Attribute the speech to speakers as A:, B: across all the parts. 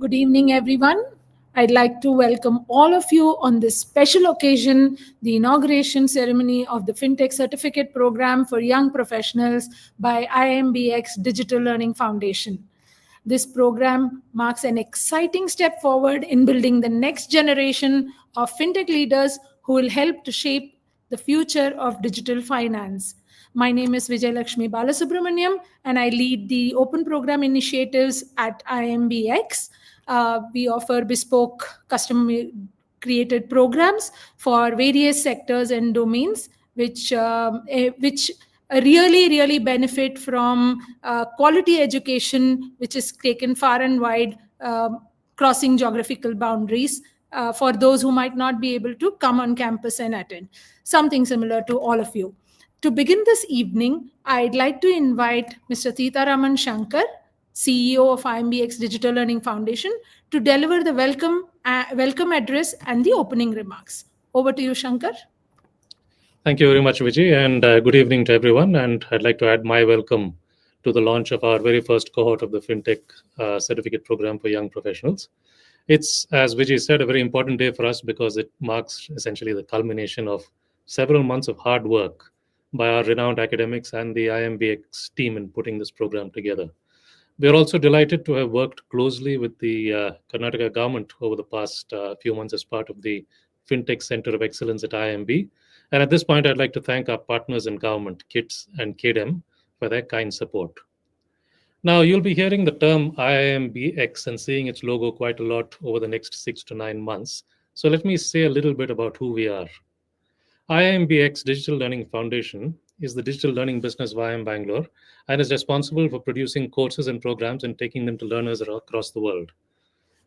A: Good evening, everyone. I'd like to welcome all of you on this special occasion, the inauguration ceremony of the FinTech Certificate Programme for Young Professionals by IIMBx Digital Learning Foundation. This program marks an exciting step forward in building the next generation of FinTech leaders who will help to shape the future of digital finance. My name is Vijay Lakshmi Balasubramaniam, and I lead the open program initiatives at IIMBx. We offer bespoke custom created programs for various sectors and domains, which really benefit from quality education, which is taken far and wide, crossing geographical boundaries. For those who might not be able to come on campus and attend, something similar to all of you. To begin this evening, I'd like to invite Mr. Seetharaman Shankar, CEO of IIMBx Digital Learning Foundation, to deliver the welcome address and the opening remarks. Over to you, Shankar.
B: Thank you very much, Vijay, and good evening to everyone. And I'd like to add my welcome to the launch of our very first cohort of the FinTech Certificate Program for Young Professionals. It's, as Vijay said, a very important day for us because it marks essentially the culmination of several months of hard work by our renowned academics and the IIMBx team in putting this program together. We are also delighted to have worked closely with the Karnataka government over the past few months as part of the FinTech Center of Excellence at IIMB. And at this point, I'd like to thank our partners in government, KITS and KDEM, for their kind support. Now, you'll be hearing the term IIMBx and seeing its logo quite a lot over the next 6 to 9 months. So let me say a little bit about who we are. IIMBx Digital Learning Foundation is the digital learning business of IIM Bangalore and is responsible for producing courses and programs and taking them to learners across the world.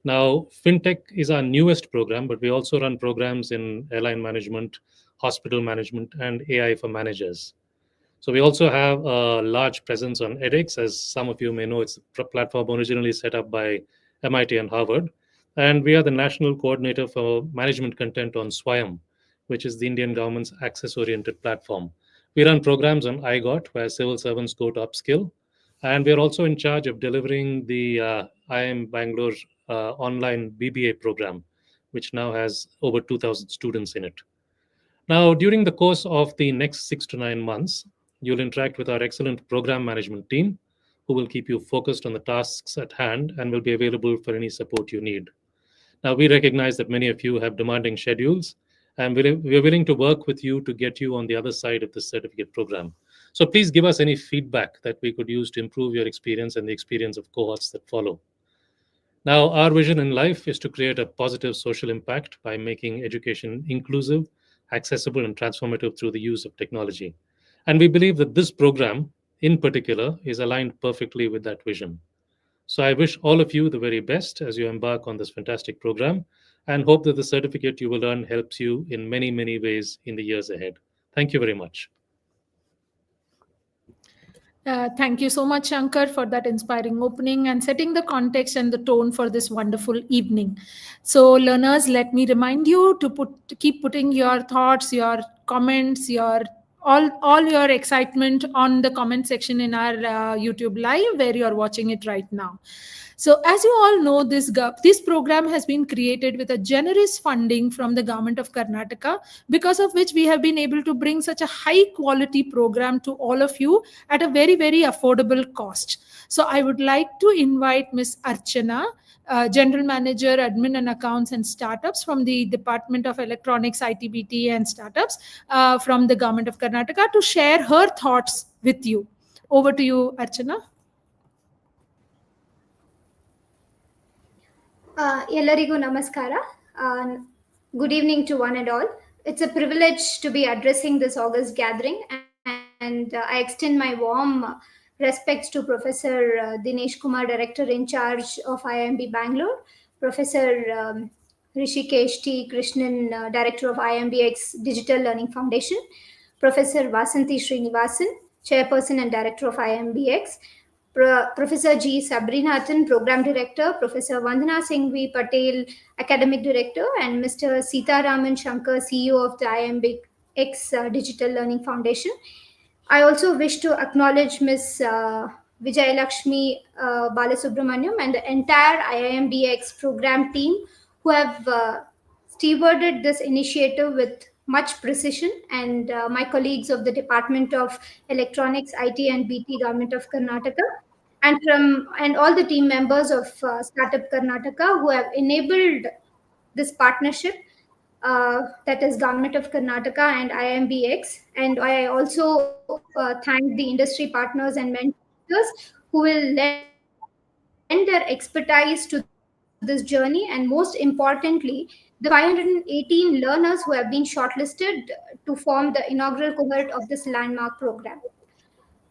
B: Now, FinTech is our newest program, but we also run programs in airline management, hospital management, and AI for managers. So we also have a large presence on edX. As some of you may know, it's a platform originally set up by MIT and Harvard. And we are the national coordinator for management content on Swayam, which is the Indian government's access-oriented platform. We run programs on IGOT, where civil servants go to upskill. And we are also in charge of delivering the IIM Bangalore online BBA program, which now has over 2,000 students in it. Now, during the course of the next 6 to 9 months, you'll interact with our excellent program management team, who will keep you focused on the tasks at hand and will be available for any support you need. Now, we recognize that many of you have demanding schedules, and we're willing to work with you to get you on the other side of the certificate program. So please give us any feedback that we could use to improve your experience and the experience of cohorts that follow. Now, our vision in life is to create a positive social impact by making education inclusive, accessible, and transformative through the use of technology. And we believe that this program, in particular, is aligned perfectly with that vision. So I wish all of you the very best as you embark on this fantastic program and hope that the certificate you will earn helps you in many, many ways in the years ahead. Thank you very much.
A: Thank you so much, Shankar, for that inspiring opening and setting the context and the tone for this wonderful evening. So, learners, let me remind you to keep putting your thoughts, your comments, all your excitement on the comment section in our YouTube live where you are watching it right now. So, as you all know, this program has been created with a generous funding from the Government of Karnataka, because of which we have been able to bring such a high quality program to all of you at a very affordable cost. So, I would like to invite Ms. Archana, General Manager, Admin and Accounts and Startups from the Department of Electronics, ITBT and Startups from the Government of Karnataka, to share her thoughts with you. Over to you, Archana.
C: ಎಲ್ಲರಿಗೂ ನಮಸ್ಕಾರ. Good evening to one and all. It's a privilege to be addressing this August gathering, and I extend my warm respects to Professor Dinesh Kumar, Director in charge of IIMB Bangalore, Professor Rishikesh T. Krishnan, Director of IIMBx Digital Learning Foundation, Professor Vasanthi Srinivasan, Chairperson and Director of IIMBx, Professor G. Sabrinathan, Program Director, Professor Vandana Singh V. Patel, Academic Director, and Mr. Seetharaman Shankar, CEO of the IIMBx Digital Learning Foundation. I also wish to acknowledge Ms. Vijayalakshmi Balasubramaniam, and the entire IIMBx program team who have stewarded this initiative with much precision, and my colleagues of the Department of Electronics, IT, and BT, Government of Karnataka, and all the team members of Startup Karnataka who have enabled this partnership, that is Government of Karnataka and IIMBx. And I also thank the industry partners and mentors who will lend their expertise to this journey. And most importantly, the 518 learners who have been shortlisted to form the inaugural cohort of this landmark program.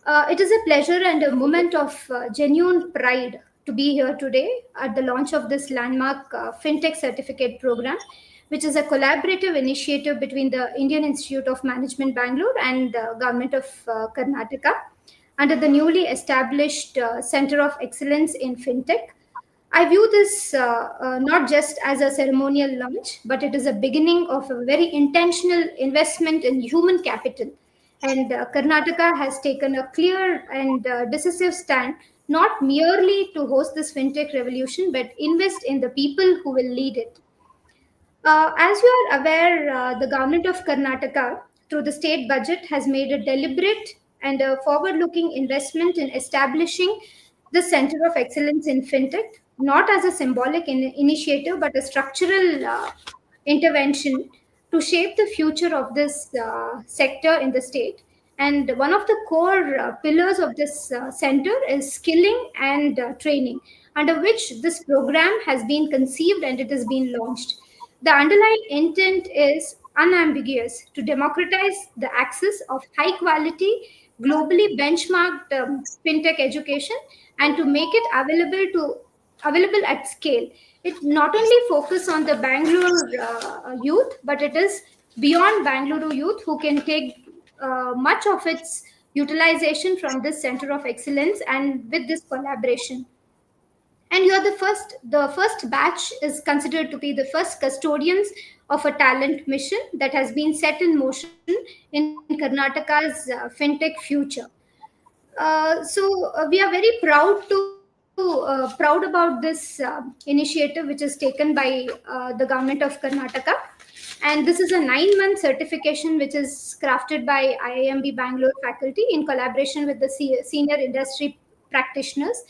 C: It is a pleasure and a moment of genuine pride to be here today at the launch of this landmark FinTech Certificate Program, which is a collaborative initiative between the Indian Institute of Management Bangalore and the Government of Karnataka under the newly established Center of Excellence in FinTech. I view this not just as a ceremonial launch, but it is a beginning of a very intentional investment in human capital. And Karnataka has taken a clear and decisive stand, not merely to host this fintech revolution, but invest in the people who will lead it. As you are aware, the government of Karnataka, through the state budget, has made a deliberate and a forward looking investment in establishing the Center of Excellence in FinTech, not as a symbolic initiative, but a structural intervention to shape the future of this sector in the state. And one of the core pillars of this center is skilling and training, under which this program has been conceived and it has been launched. The underlying intent is unambiguous: to democratize the access of high quality, globally benchmarked fintech education, and to make it available at scale. It not only focus on the Bangalore youth, but it is beyond Bangalore youth who can take much of its utilization from this center of excellence and with this collaboration. And you are the first batch is considered to be the first custodians of a talent mission that has been set in motion in Karnataka's fintech future. We are very proud about this initiative, which is taken by the government of Karnataka. And this is a 9-month certification which is crafted by IIMB Bangalore faculty in collaboration with the senior industry practitioners.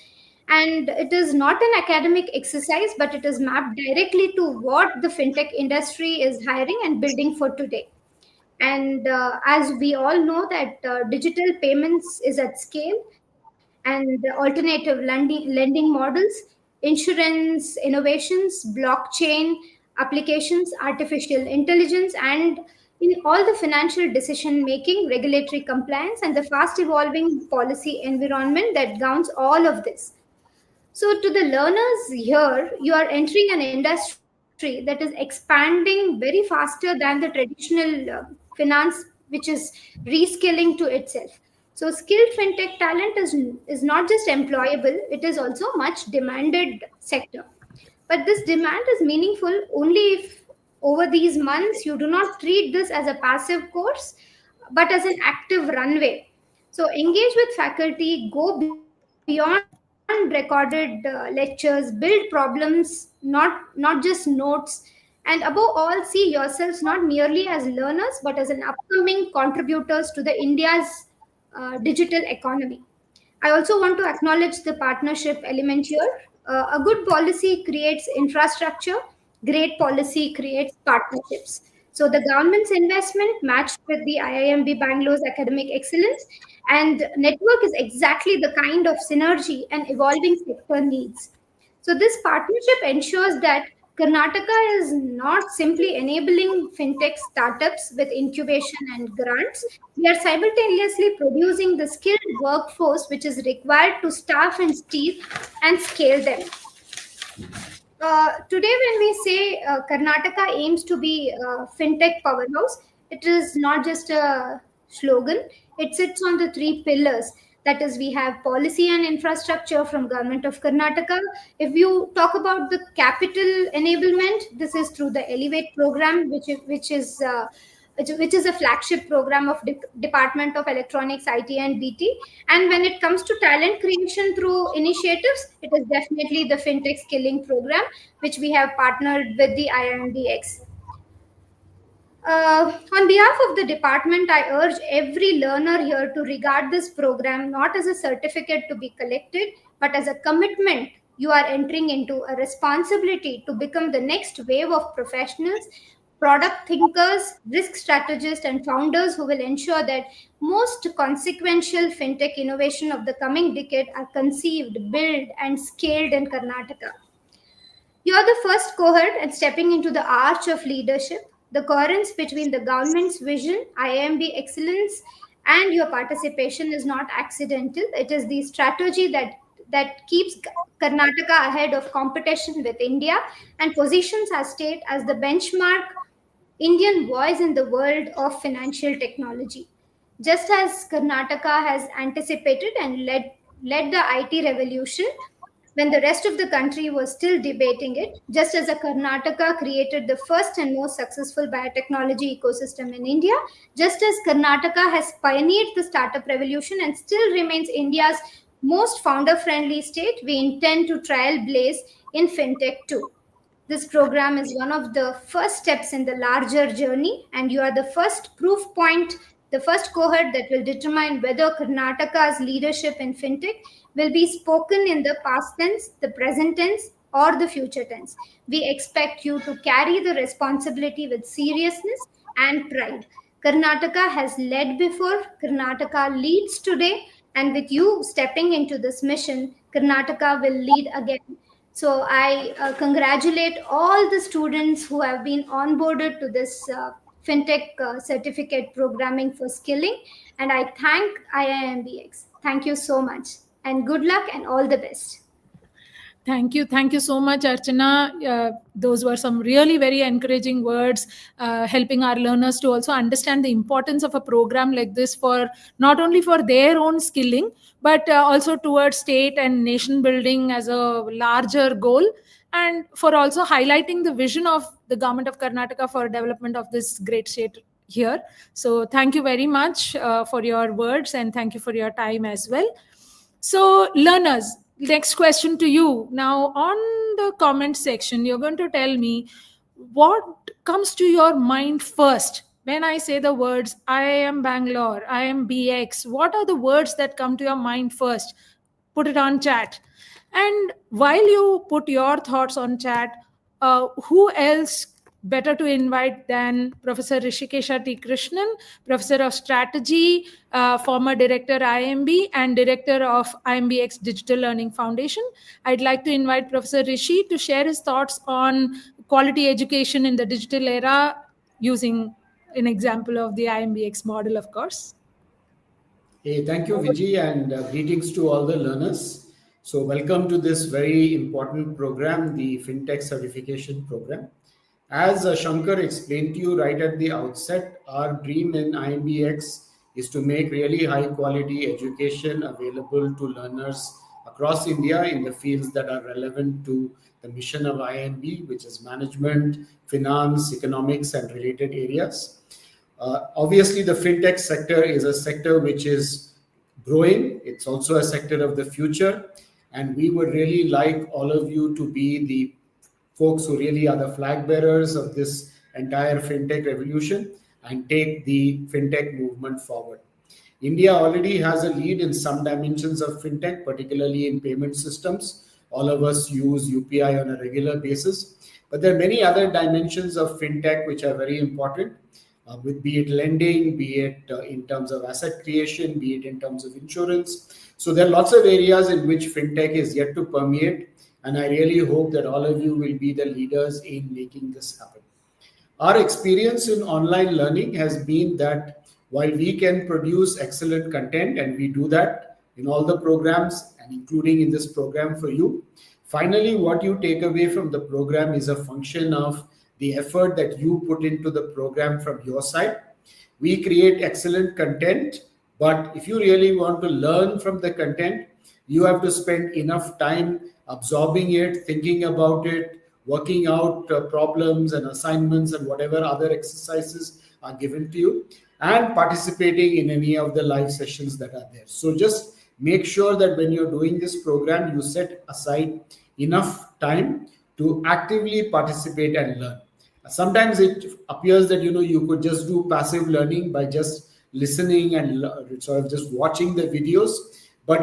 C: And it is not an academic exercise, but it is mapped directly to what the fintech industry is hiring and building for today. And as we all know that digital payments is at scale, and alternative lending models, insurance innovations, blockchain applications, artificial intelligence, and in all the financial decision making, regulatory compliance, and the fast evolving policy environment that governs all of this. So, to the learners here, you are entering an industry that is expanding very faster than the traditional finance, which is reskilling to itself. So, skilled fintech talent is not just employable; it is also much demanded sector. But this demand is meaningful only if over these months you do not treat this as a passive course, but as an active runway. So engage with faculty, go beyond recorded lectures, build problems, not just notes, and above all, see yourselves not merely as learners, but as an upcoming contributors to the India's digital economy. I also want to acknowledge the partnership element here. A good policy creates infrastructure, great policy creates partnerships. So the government's investment matched with the IIMB Bangalore's academic excellence and network is exactly the kind of synergy an evolving sector needs. So this partnership ensures that Karnataka is not simply enabling fintech startups with incubation and grants. We are simultaneously producing the skilled workforce which is required to staff and steer and scale them. Today, when we say Karnataka aims to be a fintech powerhouse, it is not just a slogan. It sits on the three pillars. That is, we have policy and infrastructure from Government of Karnataka. If you talk about the capital enablement, this is through the Elevate program, which is which is a flagship program of Department of Electronics, IT and BT. And when it comes to talent creation through initiatives, it is definitely the FinTech Skilling Program, which we have partnered with the IIMBx. On behalf of the department, I urge every learner here to regard this program not as a certificate to be collected, but as a commitment. You are entering into a responsibility to become the next wave of professionals, product thinkers, risk strategists, and founders who will ensure that most consequential fintech innovation of the coming decade are conceived, built, and scaled in Karnataka. You are the first cohort and stepping into the arch of leadership. The coherence between the government's vision, IIMB excellence, and your participation is not accidental. It is the strategy that keeps Karnataka ahead of competition with India and positions our state as the benchmark Indian voice in the world of financial technology. Just as Karnataka has anticipated and led the IT revolution, when the rest of the country was still debating it, just as Karnataka created the first and most successful biotechnology ecosystem in India, just as Karnataka has pioneered the startup revolution and still remains India's most founder friendly state, we intend to trailblaze in fintech too. This program is one of the first steps in the larger journey, and you are the first proof point, the first cohort that will determine whether Karnataka's leadership in fintech will be spoken in the past tense, the present tense, or the future tense. We expect you to carry the responsibility with seriousness and pride. Karnataka has led before, Karnataka leads today, and with you stepping into this mission, Karnataka will lead again. So I congratulate all the students who have been onboarded to this FinTech Certificate Programming for Skilling, and I thank IIMBx. Thank you so much, and good luck and all the best.
A: Thank you. Thank you so much, Archana. Those were some really very encouraging words, helping our learners to also understand the importance of a program like this for not only for their own skilling, but also towards state and nation building as a larger goal, and for also highlighting the vision of the Government of Karnataka for development of this great state here. So thank you very much for your words, and thank you for your time as well. So learners, next question to you. Now, on the comment section, you're going to tell me what comes to your mind first when I say the words IIM Bangalore, IIMBx. What are the words that come to your mind first? Put it on chat. And while you put your thoughts on chat, who else better to invite than Professor Rishikesha T. Krishnan, Professor of Strategy, former Director IIMB, and Director of IIMBx Digital Learning Foundation. I'd like to invite Professor Rishi to share his thoughts on quality education in the digital era using an example of the IIMBx model, of course.
D: Hey, thank you, Vijay, and greetings to all the learners. So welcome to this very important program, the FinTech Certification Program. As Shankar explained to you right at the outset, our dream in IIMBx is to make really high quality education available to learners across India in the fields that are relevant to the mission of IIMB, which is management, finance, economics, and related areas. Obviously, the fintech sector is a sector which is growing. It's also a sector of the future. And we would really like all of you to be the folks who really are the flag bearers of this entire fintech revolution and take the fintech movement forward. India already has a lead in some dimensions of fintech, particularly in payment systems. All of us use UPI on a regular basis. But there are many other dimensions of fintech which are very important. Be it lending, be it in terms of asset creation, be it in terms of insurance. So there are lots of areas in which fintech is yet to permeate, and I really hope that all of you will be the leaders in making this happen. Our experience in online learning has been that while we can produce excellent content, and we do that in all the programs and including in this program for you, finally what you take away from the program is a function of the effort that you put into the program from your side. We create excellent content, but if you really want to learn from the content, you have to spend enough time absorbing it, thinking about it, working out problems and assignments and whatever other exercises are given to you, and participating in any of the live sessions that are there. So just make sure that when you're doing this program, you set aside enough time to actively participate and learn. Sometimes it appears that you could just do passive learning by just listening and sort of just watching the videos, but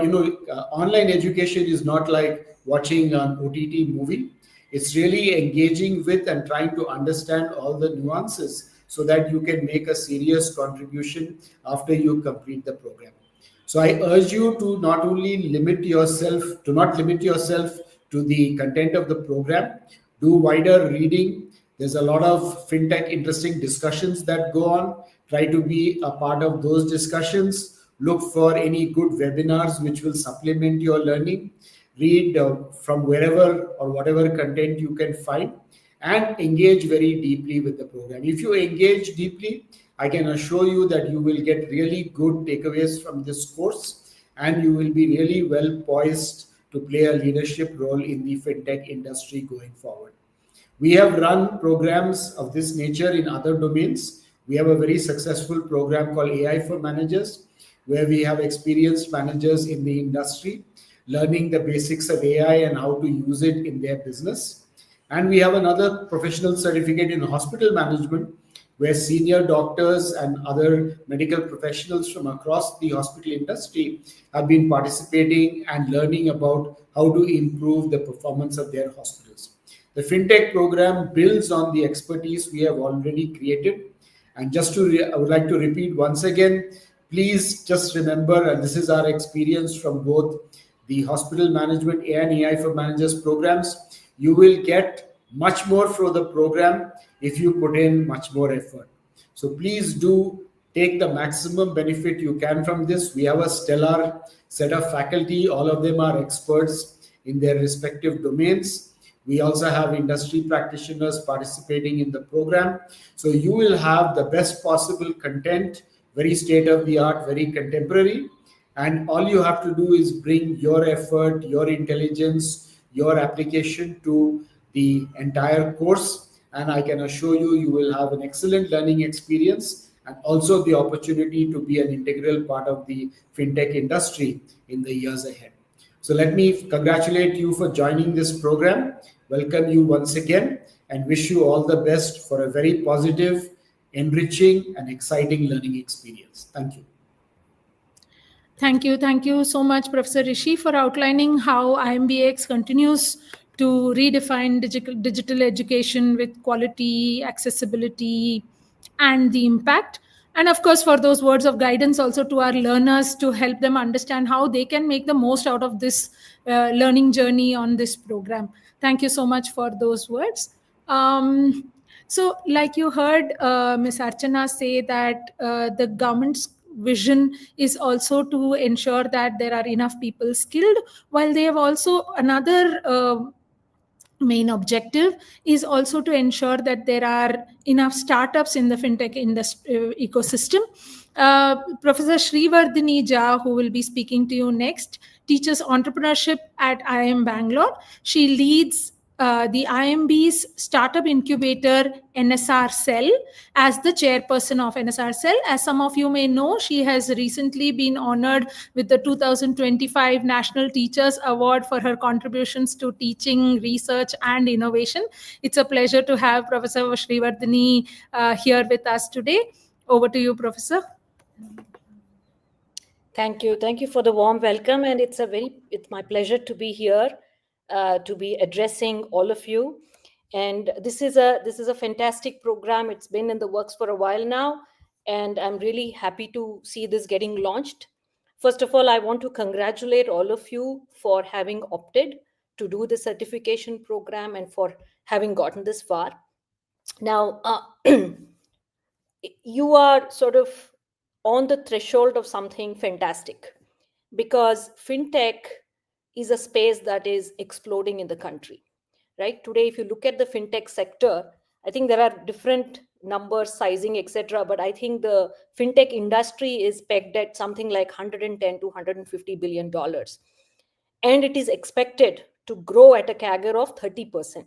D: online education is not like watching an OTT movie. It's really engaging with and trying to understand all the nuances so that you can make a serious contribution after you complete the program. So I urge you to not limit yourself to the content of the program. Do wider reading. There's a lot of fintech interesting discussions that go on. Try to be a part of those discussions. Look for any good webinars which will supplement your learning. Read from wherever or whatever content you can find, and engage very deeply with the program. If you engage deeply, I can assure you that you will get really good takeaways from this course, and you will be really well poised to play a leadership role in the fintech industry going forward. We have run programs of this nature in other domains. We have a very successful program called AI for Managers, where we have experienced managers in the industry learning the basics of AI and how to use it in their business. And we have another professional certificate in hospital management, where senior doctors and other medical professionals from across the hospital industry have been participating and learning about how to improve the performance of their hospitals. The FinTech program builds on the expertise we have already created. And I would like to repeat once again, please just remember, and this is our experience from both the hospital management and AI for Managers programs, you will get much more from the program if you put in much more effort. So please do take the maximum benefit you can from this. We have a stellar set of faculty. All of them are experts in their respective domains. We also have industry practitioners participating in the program. So you will have the best possible content, very state-of-the-art, very contemporary. And all you have to do is bring your effort, your intelligence, your application to the entire course. And I can assure you, you will have an excellent learning experience and also the opportunity to be an integral part of the fintech industry in the years ahead. So let me congratulate you for joining this program, welcome you once again, and wish you all the best for a very positive, enriching, and exciting learning experience. Thank you.
A: Thank you. Thank you so much, Professor Rishi, for outlining how IIMBx continues to redefine digital education with quality, accessibility, and the impact. And of course, for those words of guidance also to our learners to help them understand how they can make the most out of this learning journey on this program. Thank you so much for those words. So like you heard Ms. Archana say that the government's vision is also to ensure that there are enough people skilled, while they have also another main objective is also to ensure that there are enough startups in the fintech industry ecosystem. Professor Srivardhani Jha, who will be speaking to you next, teaches entrepreneurship at IIM Bangalore. She leads the IIMB's startup incubator NSR Cell as the chairperson of NSR Cell. As some of you may know, she has recently been honored with the 2025 National Teachers Award for her contributions to teaching, research, and innovation. It's a pleasure to have Professor Srivardhani here with us today. Over to you, Professor.
E: Thank you. Thank you for the warm welcome. And it's my pleasure to be here, to be addressing all of you. And this is a fantastic program. It's been in the works for a while now, and I'm really happy to see this getting launched. First of all, I want to congratulate all of you for having opted to do the certification program and for having gotten this far. Now, you are sort of on the threshold of something fantastic, because fintech is a space that is exploding in the country, right? Today, if you look at the fintech sector, I think there are different numbers, sizing, etc. But I think the fintech industry is pegged at something like $110 to $150 billion. And it is expected to grow at a CAGR of 30%,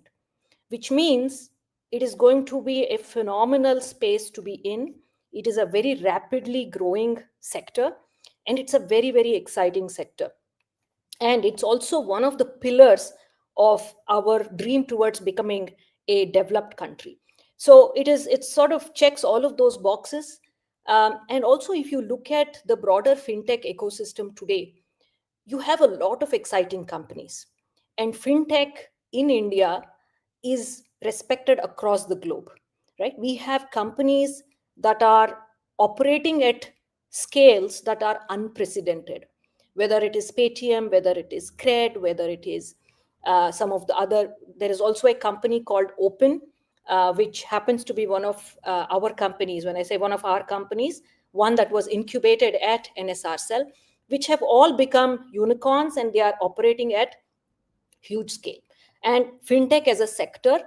E: which means it is going to be a phenomenal space to be in. It is a very rapidly growing sector, and it's a very, very exciting sector. And it's also one of the pillars of our dream towards becoming a developed country. So it sort of checks all of those boxes. And also, if you look at the broader fintech ecosystem today, you have a lot of exciting companies. And fintech in India is respected across the globe, right? We have companies that are operating at scales that are unprecedented, whether it is Paytm, whether it is Cred, whether it is some of the other. There is also a company called Open, which happens to be one of our companies. When I say one of our companies, one that was incubated at NSR Cell, which have all become unicorns, and they are operating at huge scale. And fintech as a sector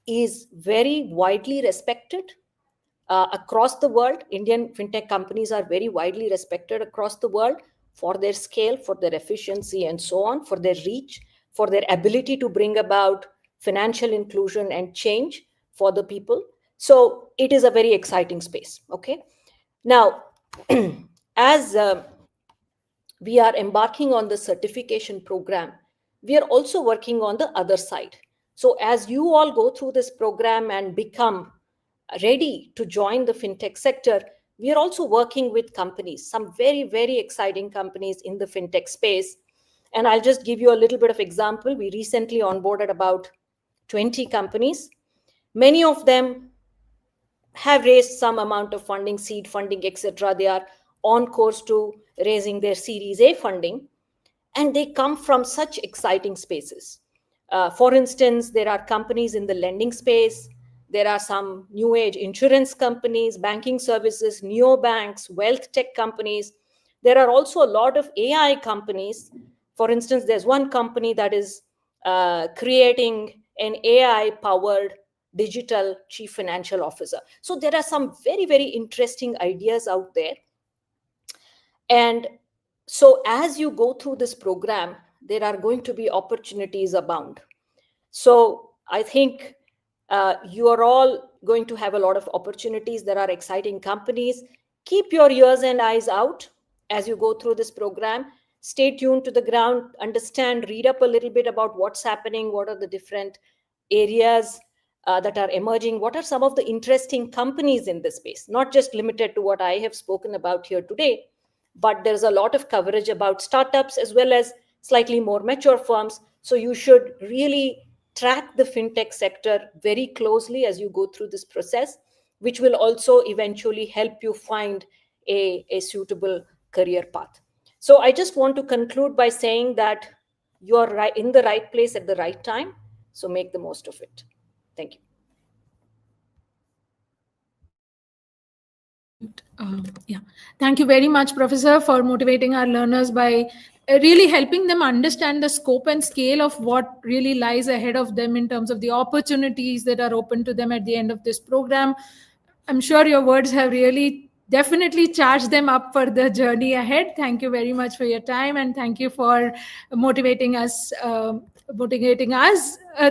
E: is very widely respected across the world. Indian fintech companies are very widely respected across the world for their scale, for their efficiency, and so on, for their reach, for their ability to bring about financial inclusion and change for the people. So it is a very exciting space. Okay. Now, as we are embarking on the certification program, we are also working on the other side. So as you all go through this program and become ready to join the fintech sector, we are also working with companies, some very, very exciting companies in the fintech space. And I'll just give you a little bit of example. We recently onboarded about 20 companies. Many of them have raised some amount of funding, seed funding, etc. They are on course to raising their Series A funding, and they come from such exciting spaces. For instance, there are companies in the lending space. There are some new age insurance companies, banking services, neobanks, wealth tech companies. There are also a lot of AI companies. For instance, there's one company that is creating an AI powered digital chief financial officer. So there are some very, very interesting ideas out there. And so as you go through this program, there are going to be opportunities abound. So I think you are all going to have a lot of opportunities. There are exciting companies. Keep your ears and eyes out as you go through this program. Stay tuned to the ground, understand, read up a little bit about what's happening, what are the different areas that are emerging, what are some of the interesting companies in this space, not just limited to what I have spoken about here today, but there's a lot of coverage about startups as well as slightly more mature firms. So you should really track the fintech sector very closely as you go through this process, which will also eventually help you find a suitable career path. So I just want to conclude by saying that you are right in the right place at the right time. So make the most of it. Thank you.
A: Yeah, thank you very much, Professor, for motivating our learners by really helping them understand the scope and scale of what really lies ahead of them in terms of the opportunities that are open to them at the end of this program. I'm sure your words have really definitely charged them up for the journey ahead. Thank you very much for your time, and thank you for motivating us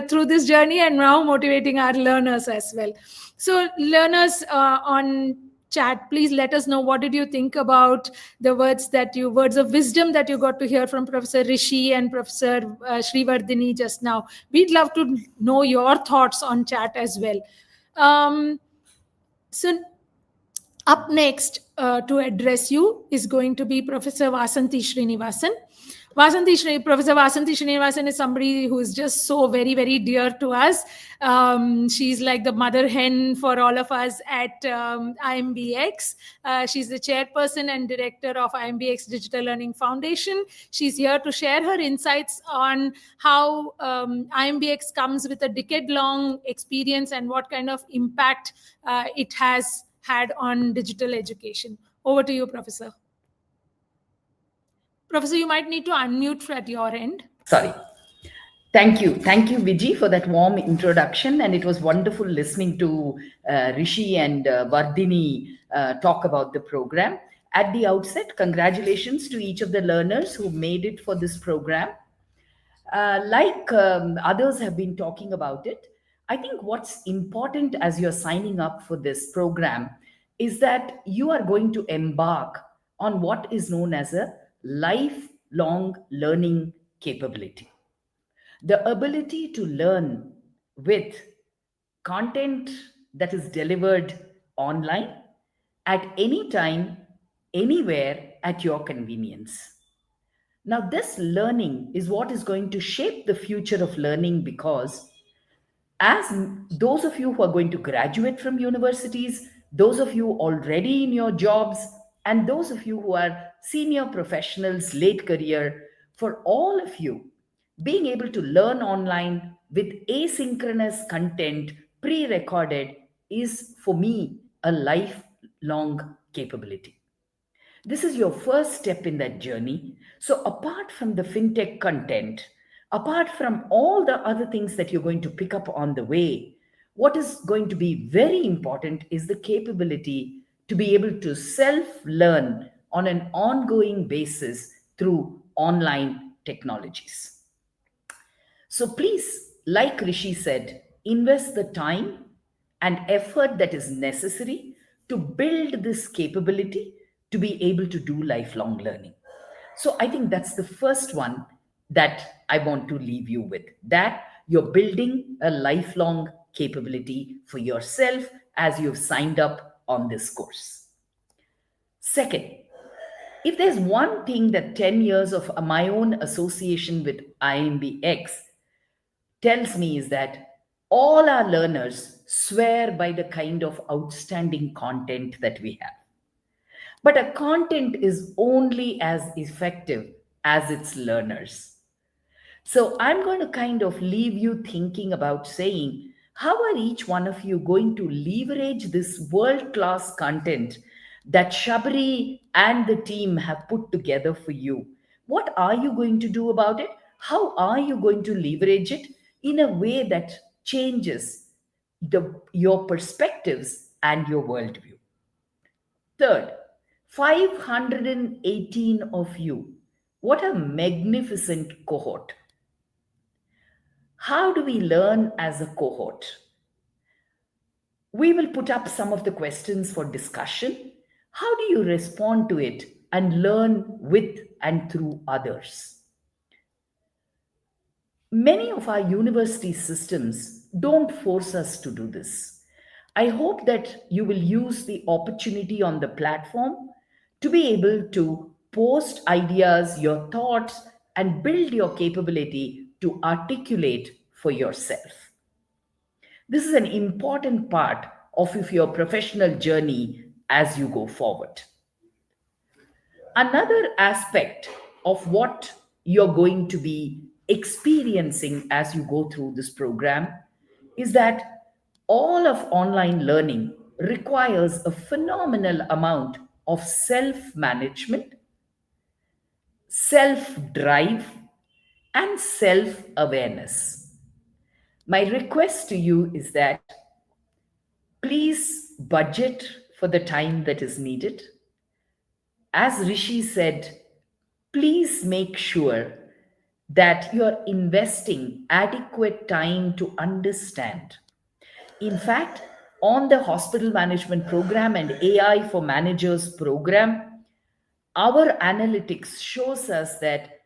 A: through this journey, and now motivating our learners as well. So learners on chat, please let us know, what did you think about the words of wisdom that you got to hear from Professor Rishi and Professor Srivardhini just now. We'd love to know your thoughts on chat as well. So up next to address you is going to be Professor Vasanthi Srinivasan. Professor Vasanthi Srinivasan is somebody who is just so very, very dear to us. She's like the mother hen for all of us at IIMBx. She's the chairperson and director of IIMBx Digital Learning Foundation. She's here to share her insights on how IIMBx comes with a decade-long experience and what kind of impact it has had on digital education. Over to you, Professor. Professor, you might need to unmute at your end.
F: Sorry. Thank you, Viji, for that warm introduction. And it was wonderful listening to Rishi and Vardhini talk about the program. At the outset, congratulations to each of the learners who made it for this program. Like others have been talking about it, I think what's important as you're signing up for this program is that you are going to embark on what is known as a lifelong learning capability. The ability to learn with content that is delivered online at any time, anywhere at your convenience. Now, this learning is what is going to shape the future of learning, because as those of you who are going to graduate from universities, those of you already in your jobs, and those of you who are senior professionals, late career, for all of you, being able to learn online with asynchronous content pre recorded is for me a lifelong capability. This is your first step in that journey. So, apart from the fintech content, apart from all the other things that you're going to pick up on the way, what is going to be very important is the capability to be able to self learn on an ongoing basis through online technologies. So please, like Rishi said, invest the time and effort that is necessary to build this capability to be able to do lifelong learning. So I think that's the first one that I want to leave you with, that you're building a lifelong capability for yourself as you've signed up on this course. Second, if there's one thing that 10 years of my own association with IIMBx tells me is that all our learners swear by the kind of outstanding content that we have. But a content is only as effective as its learners. So I'm going to kind of leave you thinking about saying, how are each one of you going to leverage this world class content that Shabri and the team have put together for you? What are you going to do about it? How are you going to leverage it in a way that changes your perspectives and your worldview? Third, 518 of you. What a magnificent cohort. How do we learn as a cohort? We will put up some of the questions for discussion. How do you respond to it and learn with and through others? Many of our university systems don't force us to do this. I hope that you will use the opportunity on the platform to be able to post ideas, your thoughts, and build your capability to articulate for yourself. This is an important part of your professional journey as you go forward. Another aspect of what you're going to be experiencing as you go through this program is that all of online learning requires a phenomenal amount of self management, self drive, and self awareness. My request to you is that please budget for the time that is needed. As Rishi said, please make sure that you're investing adequate time to understand. In fact, on the hospital management program and AI for managers program, our analytics shows us that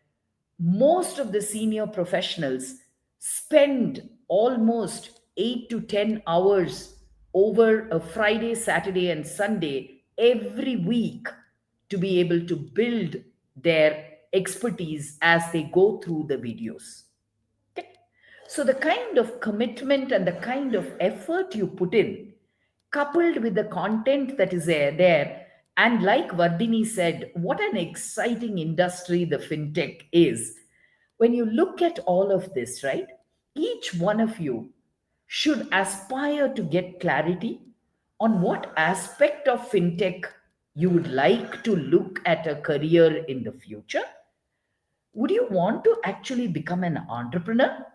F: most of the senior professionals spend almost 8 to 10 hours over a Friday, Saturday, and Sunday every week to be able to build their expertise as they go through the videos. Okay? So, the kind of commitment and the kind of effort you put in, coupled with the content that is there, and like Vardini said, what an exciting industry the fintech is. When you look at all of this, right, each one of you should aspire to get clarity on what aspect of fintech you would like to look at a career in the future. Would you want to actually become an entrepreneur?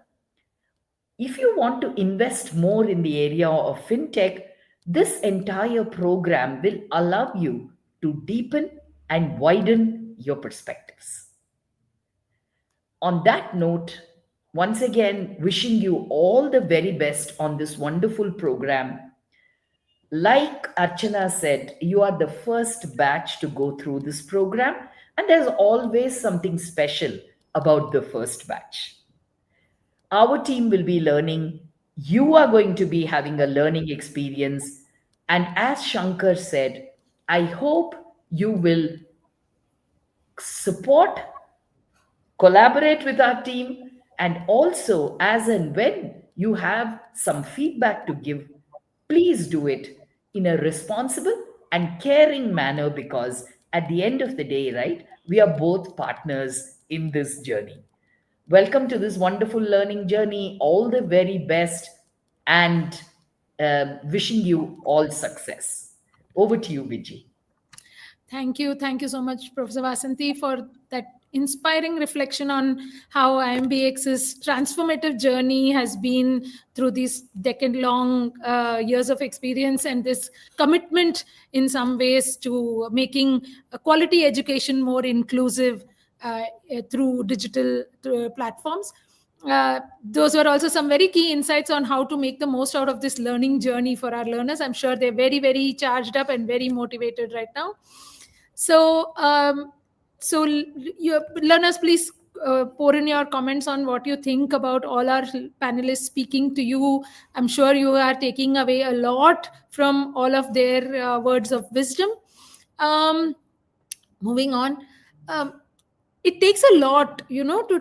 F: If you want to invest more in the area of fintech, this entire program will allow you to deepen and widen your perspectives. On that note, once again, wishing you all the very best on this wonderful program. Like Archana said, you are the first batch to go through this program, and there's always something special about the first batch. Our team will be learning. You are going to be having a learning experience. And as Shankar said, I hope you will support, collaborate with our team, and also, as and when you have some feedback to give, please do it in a responsible and caring manner, because at the end of the day, right, we are both partners in this journey. Welcome to this wonderful learning journey. All the very best, and wishing you all success. Over to you, Vijay.
A: Thank you. Thank you so much, Professor Vasanthi, for that inspiring reflection on how IIMBx's transformative journey has been through these decade-long years of experience, and this commitment in some ways to making quality education more inclusive through digital platforms. Those were also some very key insights on how to make the most out of this learning journey for our learners. I'm sure they're very, very charged up and very motivated right now. So, your learners, please pour in your comments on what you think about all our panelists speaking to you. I'm sure you are taking away a lot from all of their words of wisdom. Moving on. It takes a lot, to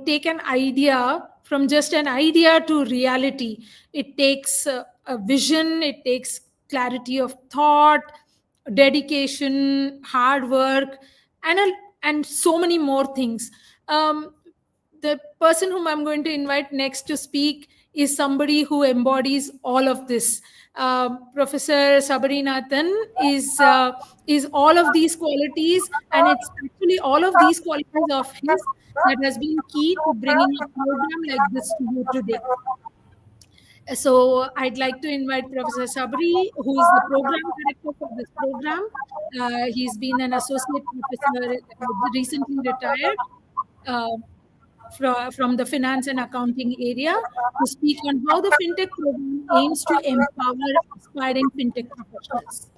A: take an idea from just an idea to reality. It takes a vision. It takes clarity of thought, dedication, hard work, and so many more things. The person whom I'm going to invite next to speak is somebody who embodies all of this. Professor Sabarinathan is all of these qualities, and it's actually all of these qualities of his that has been key to bringing a program like this to you today. So I'd like to invite Professor Sabri, who is the program director for this program. He's been an associate professor, recently retired from the finance and accounting area, to speak on how the FinTech program aims to empower aspiring FinTech professionals.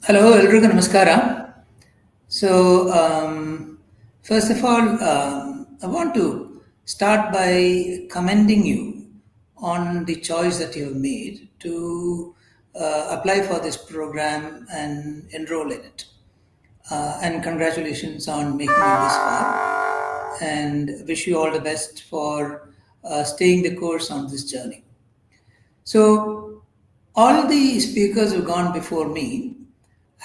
G: Hello, ಎಲ್ರಿಗೂ ನಮಸ್ಕಾರ. So, first of all, I want to start by commending you on the choice that you have made to apply for this program and enroll in it. And congratulations on making it this far. And wish you all the best for staying the course on this journey. So, all the speakers who've gone before me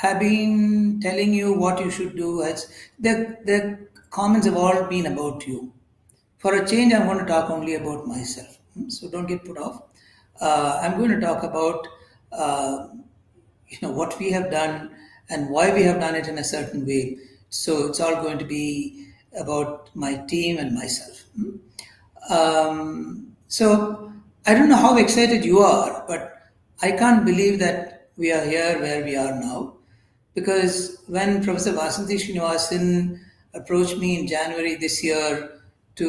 G: have been telling you what you should do. Their comments have all been about you. For a change, I'm going to talk only about myself. So don't get put off. I'm going to talk about what we have done and why we have done it in a certain way. So it's all going to be about my team and myself. So I don't know how excited you are, but I can't believe that we are here where we are now. Because when Professor Vasanthi Srinivasan approached me in January this year to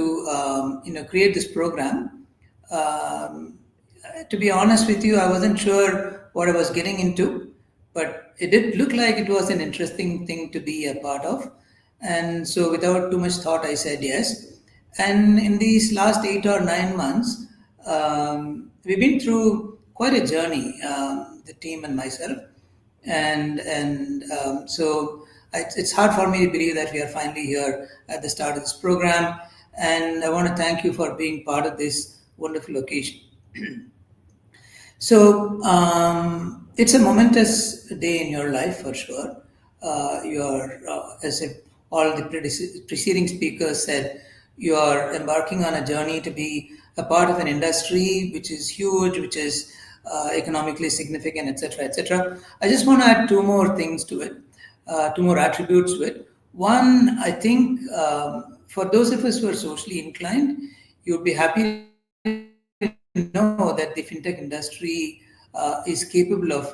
G: create this program, to be honest with you, I wasn't sure what I was getting into, but it did look like it was an interesting thing to be a part of. And so without too much thought, I said yes. And in these last 8 or 9 months, we've been through quite a journey, the team and myself. So it's hard for me to believe that we are finally here at the start of this program, and I want to thank you for being part of this wonderful occasion. So it's a momentous day in your life for sure. As if all the preceding speakers said, you are embarking on a journey to be a part of an industry which is huge, which is economically significant, etc., etc. I just want to add two more things to it, two more attributes to it. One, I think for those of us who are socially inclined, you'll be happy to know that the FinTech industry is capable of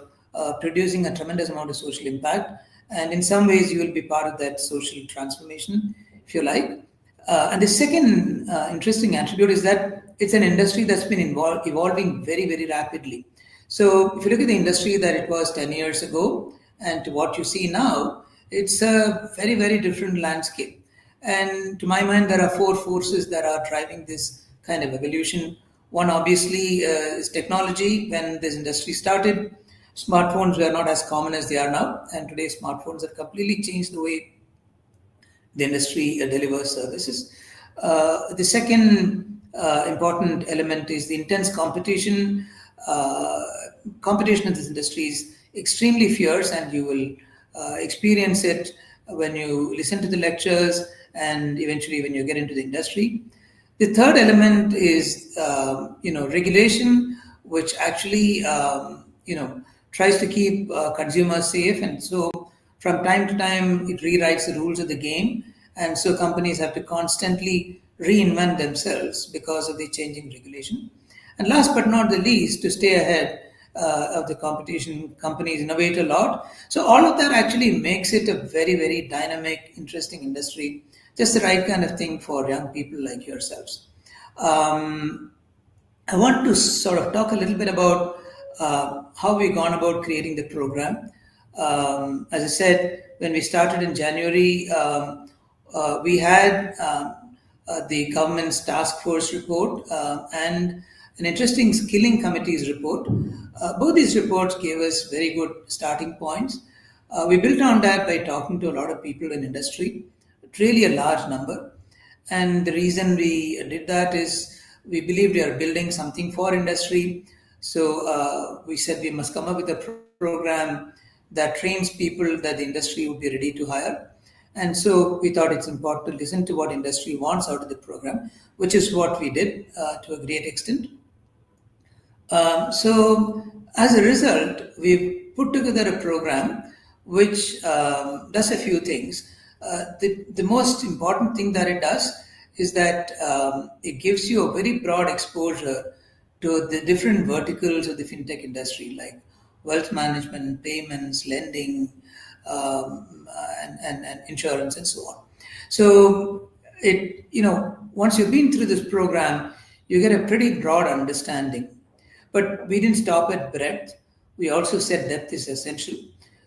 G: producing a tremendous amount of social impact, and in some ways you will be part of that social transformation, if you like. And the second interesting attribute is that it's an industry that's been evolving very, very rapidly. So if you look at the industry that it was 10 years ago and to what you see now, it's a very, very different landscape. And to my mind, there are four forces that are driving this kind of evolution. One, obviously, is technology. When this industry started, smartphones were not as common as they are now. And today, smartphones have completely changed the way the industry delivers services. The second important element is the intense competition. Competition in this industry is extremely fierce, and you will experience it when you listen to the lectures and eventually when you get into the industry. The third element is regulation, which actually tries to keep consumers safe, and so from time to time it rewrites the rules of the game, and so companies have to constantly reinvent themselves because of the changing regulation. And last but not the least, to stay ahead of the competition, companies innovate a lot. So all of that actually makes it a very, very dynamic, interesting industry, just the right kind of thing for young people like yourselves. I want to sort of talk a little bit about how we've gone about creating the program. As I said, when we started in January, we had the government's task force report and an interesting skilling committee's report. Both these reports gave us very good starting points. We built on that by talking to a lot of people in industry, really a large number. And the reason we did that is we believed we are building something for industry. So we said we must come up with a program that trains people that the industry would be ready to hire. And so we thought it's important to listen to what industry wants out of the program, which is what we did to a great extent. So as a result, we've put together a program which does a few things. The most important thing that it does is that it gives you a very broad exposure to the different verticals of the fintech industry, like wealth management, payments, lending, and insurance, and so on. So once you've been through this program, you get a pretty broad understanding. But we didn't stop at breadth. We also said depth is essential.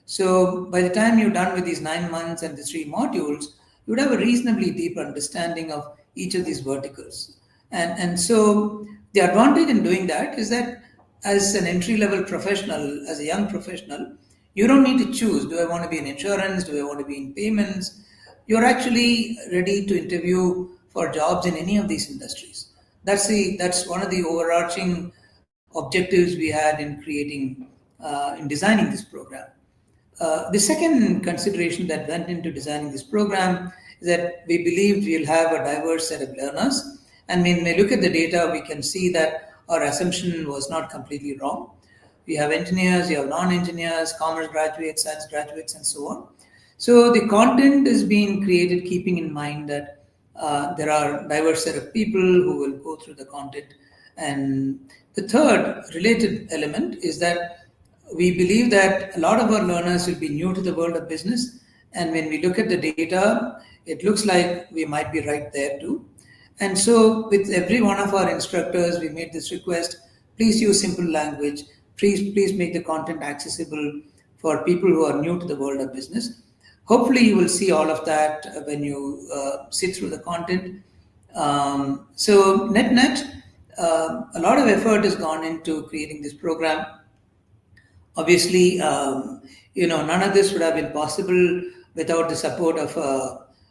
G: So by the time you're done with these 9 months and the 3 modules, you would have a reasonably deep understanding of each of these verticals. And so the advantage in doing that is that as an entry-level professional, as a young professional, you don't need to choose, do I want to be in insurance, do I want to be in payments? You're actually ready to interview for jobs in any of these industries. That's one of the overarching objectives we had in designing this program. The second consideration that went into designing this program is that we believed we'll have a diverse set of learners. And when we look at the data, we can see that our assumption was not completely wrong. We have engineers, we have non-engineers, commerce graduates, science graduates, and so on. So the content is being created keeping in mind that there are a diverse set of people who will go through the content. And the third related element is that we believe that a lot of our learners will be new to the world of business. And when we look at the data, it looks like we might be right there too. And so with every one of our instructors, we made this request, please use simple language. Please make the content accessible for people who are new to the world of business. Hopefully you will see all of that when you sit through the content. So net, a lot of effort has gone into creating this program. Obviously, none of this would have been possible without the support of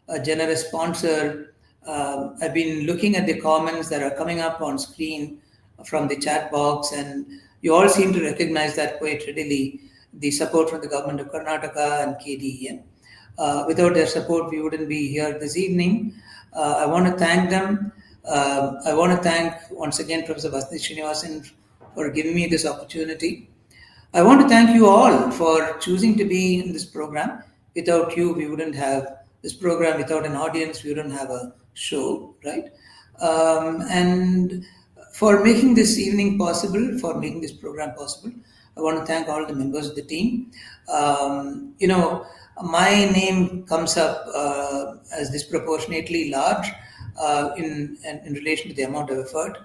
G: a generous sponsor. I've been looking at the comments that are coming up on screen from the chat box, and you all seem to recognize that quite readily, the support from the Government of Karnataka and KDEM. Without their support, we wouldn't be here this evening. I want to thank them. I want to thank once again Professor Vasni Srinivasan for giving me this opportunity. I want to thank you all for choosing to be in this program. Without you, we wouldn't have this program. Without an audience, we wouldn't have a show, right? And for making this evening possible, for making this program possible, I want to thank all the members of the team. My name comes up as disproportionately large in relation to the amount of effort.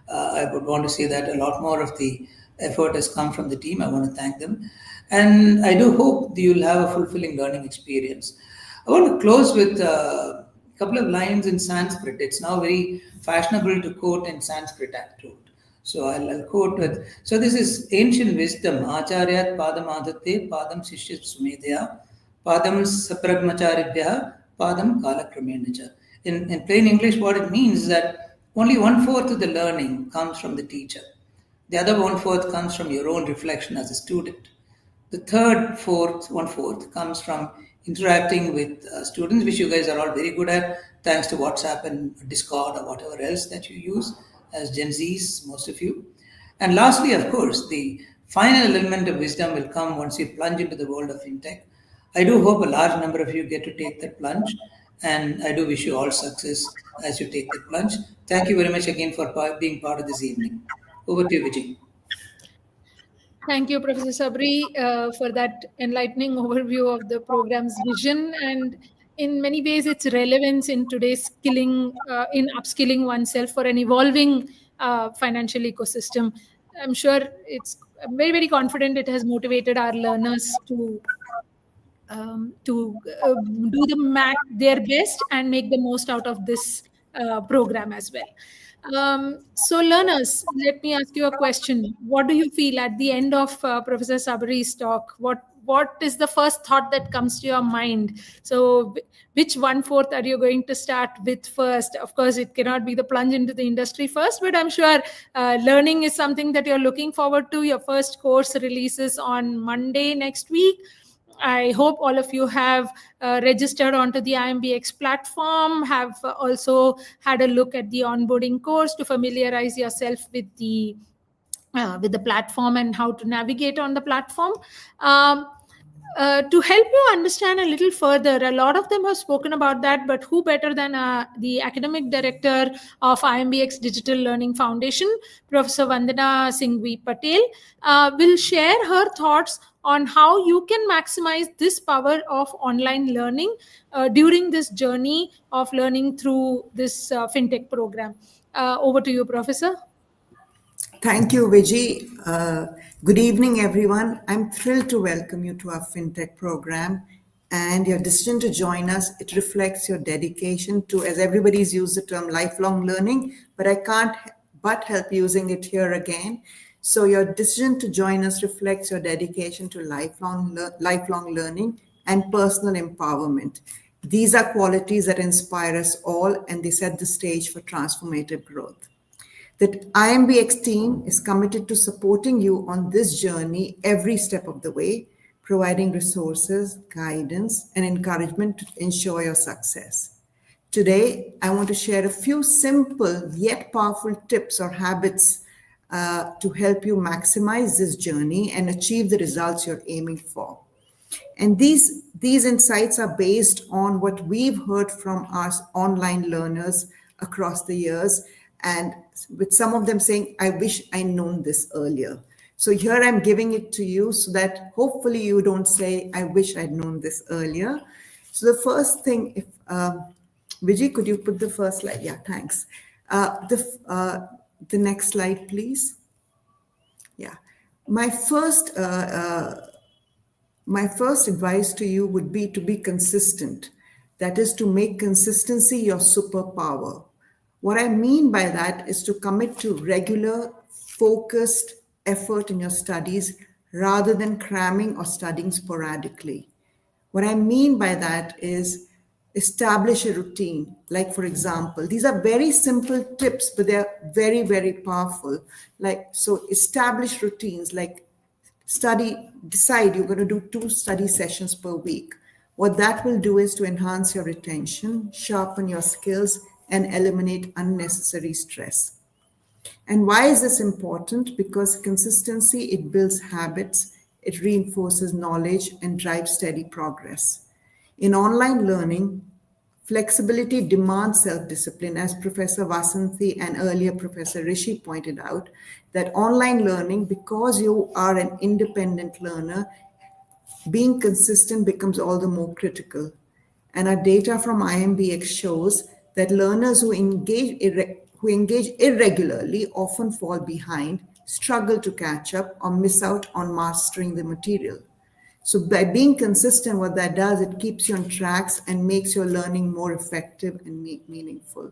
G: I would want to say that a lot more of the effort has come from the team. I want to thank them. And I do hope that you'll have a fulfilling learning experience. I want to close with a couple of lines in Sanskrit. It's now very fashionable to quote in Sanskrit, I'm told. So I'll quote with, so this is ancient wisdom. Acharyat padam adate padam sishya sumedya padam sapragmacharibhya padam kalakramenacha. In plain English, what it means is that only 1/4 of the learning comes from the teacher. The other 1/4 comes from your own reflection as a student. The third 1/4 comes from interacting with students, which you guys are all very good at, thanks to WhatsApp and Discord or whatever else that you use as Gen Zs, most of you. And lastly, of course, the final element of wisdom will come once you plunge into the world of FinTech. I do hope a large number of you get to take that plunge, and I do wish you all success as you take that plunge. Thank you very much again for being part of this evening. Over to you, Vijay.
A: Thank you, Professor Sabri, for that enlightening overview of the program's vision and in many ways its relevance in today's skilling, in upskilling oneself for an evolving financial ecosystem. I'm sure I'm very, very confident it has motivated our learners to do their best and make the most out of this program as well. So learners, let me ask you a question. What do you feel at the end of Professor Sabri's talk? What is the first thought that comes to your mind? So which 1/4 are you going to start with first? Of course, it cannot be the plunge into the industry first, but I'm sure learning is something that you're looking forward to. Your first course releases on Monday next week. I hope all of you have registered onto the IIMBx platform, have also had a look at the onboarding course to familiarize yourself with the platform and how to navigate on the platform. To help you understand a little further, a lot of them have spoken about that, but who better than the academic director of IIMBx Digital Learning Foundation, Professor Vandana Singhvi Patel, will share her thoughts on how you can maximize this power of online learning during this journey of learning through this FinTech program. Over to you, Professor.
H: Thank you, Vijay. Good evening, everyone. I'm thrilled to welcome you to our FinTech program. And your decision to join us, it reflects your dedication to, as everybody's used the term, lifelong learning, but I can't but help using it here again. So your decision to join us reflects your dedication to lifelong learning and personal empowerment. These are qualities that inspire us all, and they set the stage for transformative growth. The IIMBx team is committed to supporting you on this journey every step of the way, providing resources, guidance, and encouragement to ensure your success. Today, I want to share a few simple yet powerful tips or habits to help you maximize this journey and achieve the results you're aiming for. And these insights are based on what we've heard from our online learners across the years, and with some of them saying, I wish I'd known this earlier. So here I'm giving it to you so that hopefully you don't say, I wish I'd known this earlier. So the first thing, if Vijay, could you put the first slide? Yeah, thanks. The next slide, please. Yeah, my first advice to you would be to be consistent. That is to make consistency your superpower. What I mean by that is to commit to regular, focused effort in your studies rather than cramming or studying sporadically. What I mean by that is establish a routine. Like, for example, these are very simple tips, but they're very, very powerful. So establish routines, like decide you're going to do 2 study sessions per week. What that will do is to enhance your retention, sharpen your skills, and eliminate unnecessary stress. And why is this important? Because consistency, it builds habits, it reinforces knowledge, and drives steady progress. In online learning, flexibility demands self-discipline, as Professor Vasanthi and earlier Professor Rishi pointed out, that online learning, because you are an independent learner, being consistent becomes all the more critical. And our data from IIMBx shows that learners who engage irregularly often fall behind, struggle to catch up, or miss out on mastering the material. So by being consistent, what that does, it keeps you on tracks and makes your learning more effective and meaningful.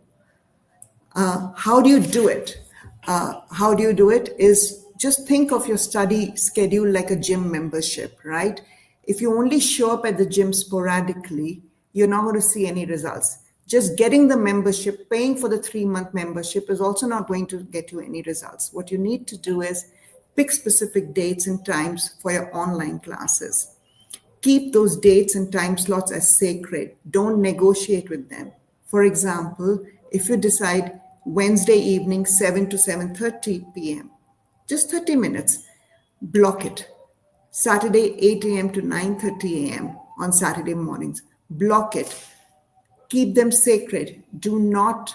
H: How do you do it? How do you do it is just think of your study schedule like a gym membership, right? If you only show up at the gym sporadically, you're not going to see any results. Just getting the membership, paying for the 3-month membership is also not going to get you any results. What you need to do is pick specific dates and times for your online classes. Keep those dates and time slots as sacred. Don't negotiate with them. For example, if you decide Wednesday evening 7 to 7:30 p.m., just 30 minutes, block it. Saturday 8 a.m. to 9:30 a.m. on Saturday mornings, block it. Keep them sacred. Do not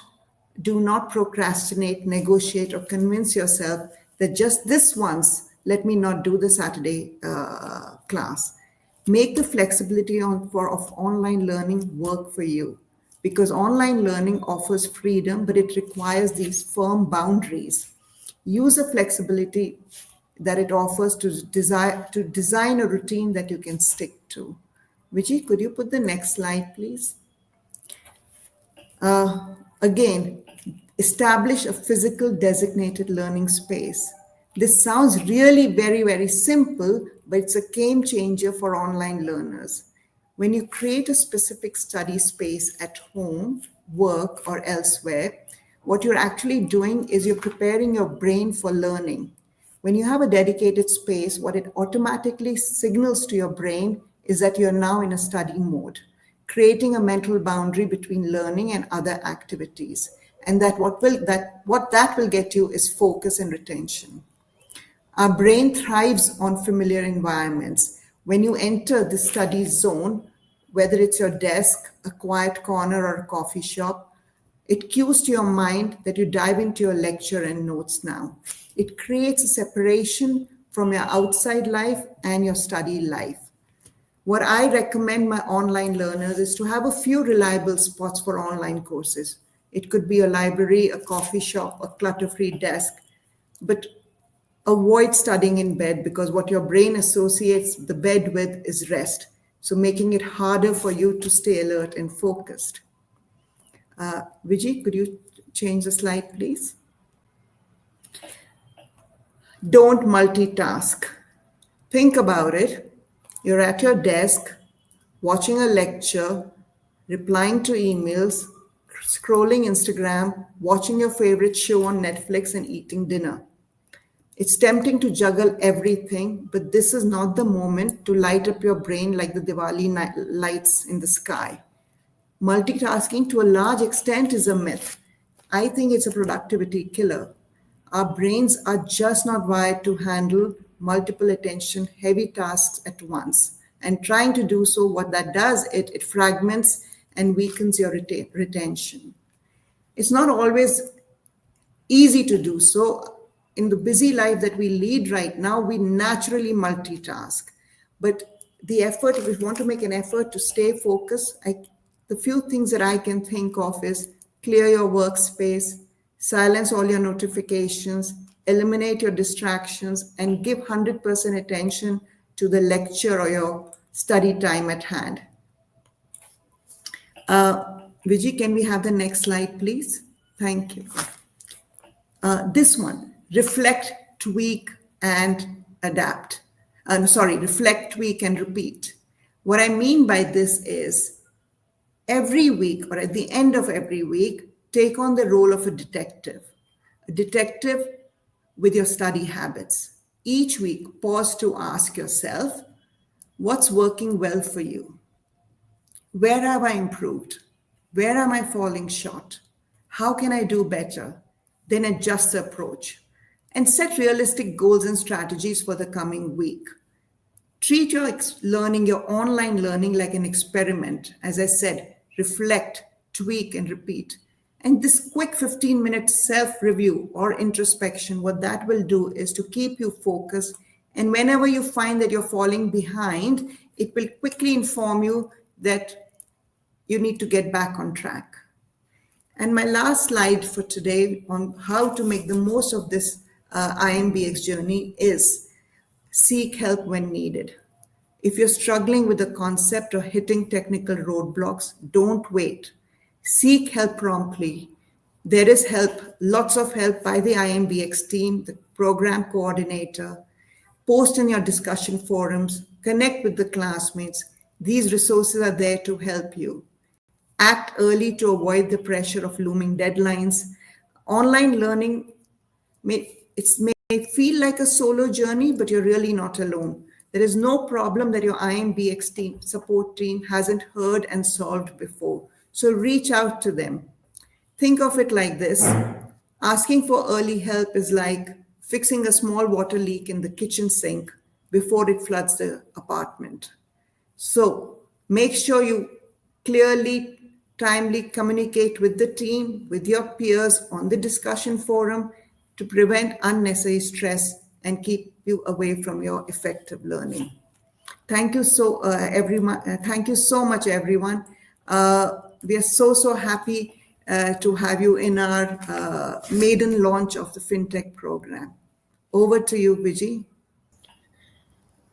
H: procrastinate, negotiate, or convince yourself that just this once, let me not do the Saturday class. Make the flexibility of online learning work for you, because online learning offers freedom, but it requires these firm boundaries. Use the flexibility that it offers to design a routine that you can stick to. Vijay, could you put the next slide, please? Again, establish a physical designated learning space. This sounds really very, very simple, but it's a game changer for online learners. When you create a specific study space at home, work, or elsewhere, what you're actually doing is you're preparing your brain for learning. When you have a dedicated space, what it automatically signals to your brain is that you're now in a study mode, creating a mental boundary between learning and other activities. And that what that will get you is focus and retention. Our brain thrives on familiar environments. When you enter the study zone, whether it's your desk, a quiet corner, or a coffee shop, it cues to your mind that you dive into your lecture and notes now. It creates a separation from your outside life and your study life. What I recommend my online learners is to have a few reliable spots for online courses. It could be a library, a coffee shop, a clutter-free desk, but avoid studying in bed, because what your brain associates the bed with is rest. So making it harder for you to stay alert and focused. Vijay, could you change the slide, please? Don't multitask. Think about it. You're at your desk, watching a lecture, replying to emails, scrolling Instagram, watching your favorite show on Netflix, and eating dinner. It's tempting to juggle everything, but this is not the moment to light up your brain like the Diwali lights in the sky. Multitasking to a large extent is a myth. I think it's a productivity killer. Our brains are just not wired to handle multiple attention, heavy tasks at once. And trying to do so, what that does, it fragments and weakens your retention. It's not always easy to do so. In the busy life that we lead right now, we naturally multitask. But the effort, if we want to make an effort to stay focused, the few things that I can think of is clear your workspace, silence all your notifications, eliminate your distractions, and give 100% attention to the lecture or your study time at hand. Vijay, can we have the next slide, please? Thank you. This one, reflect, tweak, and adapt. Reflect, tweak, and repeat. What I mean by this is every week or at the end of every week, take on the role of a detective with your study habits. Each week, pause to ask yourself, what's working well for you? Where have I improved? Where am I falling short? How can I do better? Then adjust the approach and set realistic goals and strategies for the coming week. Treat your online learning like an experiment. As I said, reflect, tweak, and repeat. And this quick 15-minute self-review or introspection, what that will do is to keep you focused. And whenever you find that you're falling behind, it will quickly inform you that you need to get back on track. And my last slide for today on how to make the most of this IIMBx journey is seek help when needed. If you're struggling with a concept or hitting technical roadblocks, don't wait. Seek help promptly. There is help, lots of help by the IIMBx team, the program coordinator. Post in your discussion forums, connect with the classmates. These resources are there to help you. Act early to avoid the pressure of looming deadlines. Online learning may feel like a solo journey, but you're really not alone. There is no problem that your IIMBx team, support team hasn't heard and solved before. So reach out to them. Think of it like this. Asking for early help is like fixing a small water leak in the kitchen sink before it floods the apartment. So make sure you clearly, timely communicate with the team, with your peers on the discussion forum to prevent unnecessary stress and keep you away from your effective learning. Thank you everyone. Thank you so much, everyone. We are so happy to have you in our maiden launch of the FinTech program. Over to you, Vijay.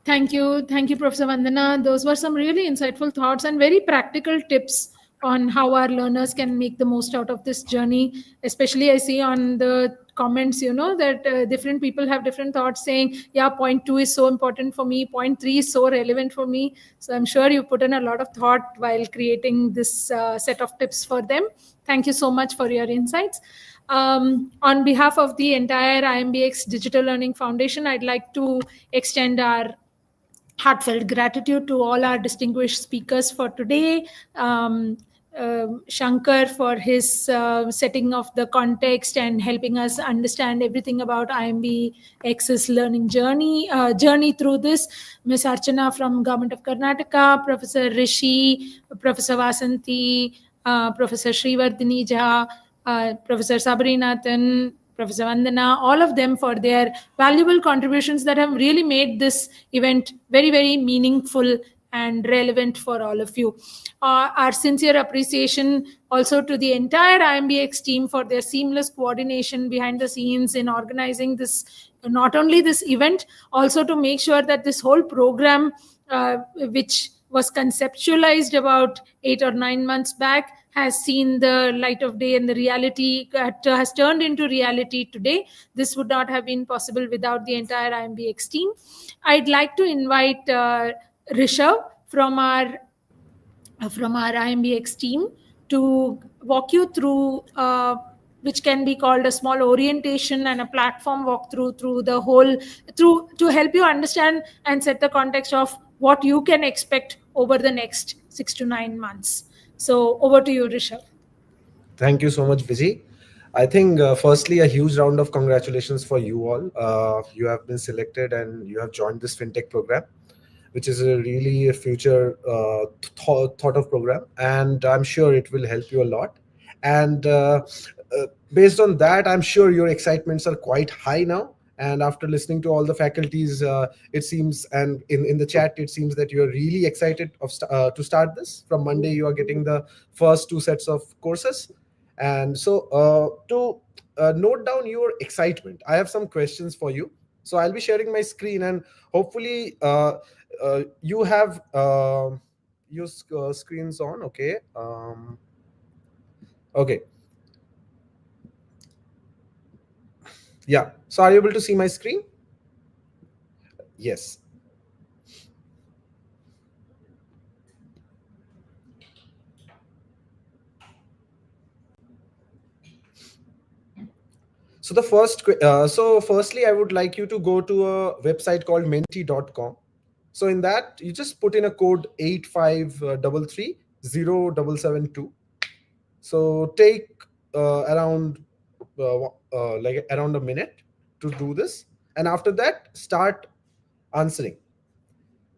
A: Thank you, Professor Vandana. Those were some really insightful thoughts and very practical tips on how our learners can make the most out of this journey. Especially I see on the comments, that different people have different thoughts saying, yeah, point 2 is so important for me, point 3 is so relevant for me. So I'm sure you put in a lot of thought while creating this set of tips for them. Thank you so much for your insights. On behalf of the entire IIMBx Digital Learning Foundation, I'd like to extend our heartfelt gratitude to all our distinguished speakers for today. Shankar for his setting of the context and helping us understand everything about IIMBx's learning journey through this. Ms. Archana from Government of Karnataka, Professor Rishi, Professor Vasanthi, Professor Srivardhini Jha, Professor Sabrinathan, Professor Vandana, all of them for their valuable contributions that have really made this event very, very meaningful and relevant for all of you. Our sincere appreciation also to the entire IIMBx team for their seamless coordination behind the scenes in organizing this, not only this event, also to make sure that this whole program, which was conceptualized about 8 or 9 months back, has seen the light of day and the reality has turned into reality today. This would not have been possible without the entire IIMBx team. I'd like to invite Rishabh from our IIMBx team to walk you through which can be called a small orientation and a platform walkthrough to help you understand and set the context of what you can expect over the next 6 to 9 months. So over to you, Rishabh.
I: Thank you so much, Vijay. I think firstly, a huge round of congratulations for you all. You have been selected and you have joined this FinTech program, which is a really future thought of program. And I'm sure it will help you a lot. And based on that, I'm sure your excitements are quite high now. And after listening to all the faculties, it seems, and in the chat, it seems that you're really excited to start this. From Monday, you are getting the first 2 sets of courses. And so to note down your excitement, I have some questions for you. So I'll be sharing my screen and hopefully you have your screens on. Okay. Okay. Yeah. So are you able to see my screen? Yes. So firstly, I would like you to go to a website called menti.com. So in that, you just put in a code 8533072. So take around a minute to do this. And after that, start answering.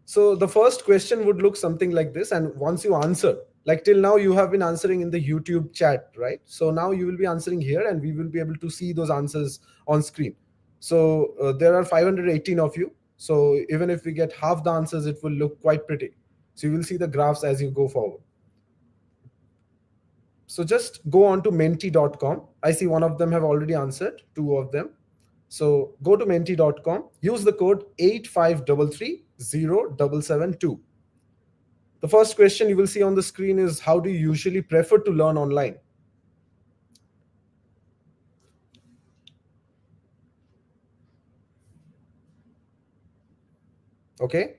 I: So the first question would look something like this. And once you answer, like till now, you have been answering in the YouTube chat, right? So now you will be answering here and we will be able to see those answers on screen. So there are 518 of you. So even if we get half the answers, it will look quite pretty. So you will see the graphs as you go forward. So just go on to menti.com. I see one of them have already answered, two of them. So go to menti.com, use the code 853307772. The first question you will see on the screen is, how do you usually prefer to learn online? Okay.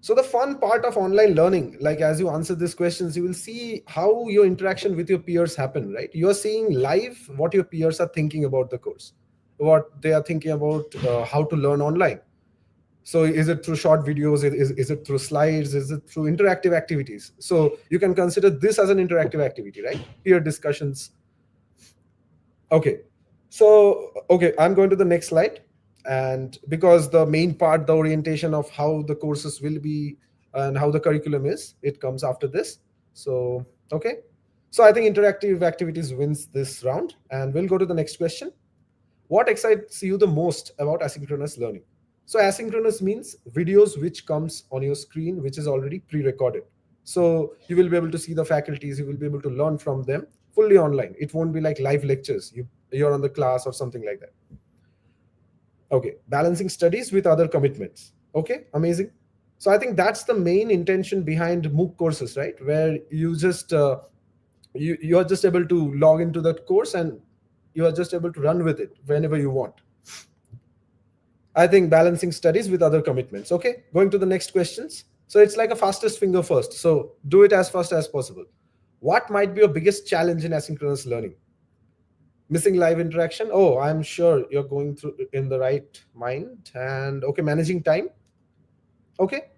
I: So the fun part of online learning, like as you answer these questions, you will see how your interaction with your peers happen, right? You're seeing live what your peers are thinking about the course, what they are thinking about how to learn online. So is it through short videos? Is it through slides? Is it through interactive activities? So you can consider this as an interactive activity, right? Peer discussions. Okay. So, okay, I'm going to the next slide. And because the main part, the orientation of how the courses will be and how the curriculum is, it comes after this. So, okay. So I think interactive activities wins this round. And we'll go to the next question. What excites you the most about asynchronous learning? So asynchronous means videos which comes on your screen, which is already pre-recorded. So you will be able to see the faculties, you will be able to learn from them fully online. It won't be like live lectures. You're on the class or something like that. Okay, balancing studies with other commitments. Okay, amazing. So I think that's the main intention behind MOOC courses, right? Where you just you are just able to log into that course and you are just able to run with it whenever you want. I think balancing studies with other commitments. Okay, going to the next questions. So it's like a fastest finger first. So do it as fast as possible. What might be your biggest challenge in asynchronous learning? Missing live interaction. Oh, I'm sure you're going through in the right mind. And okay, managing time. Okay.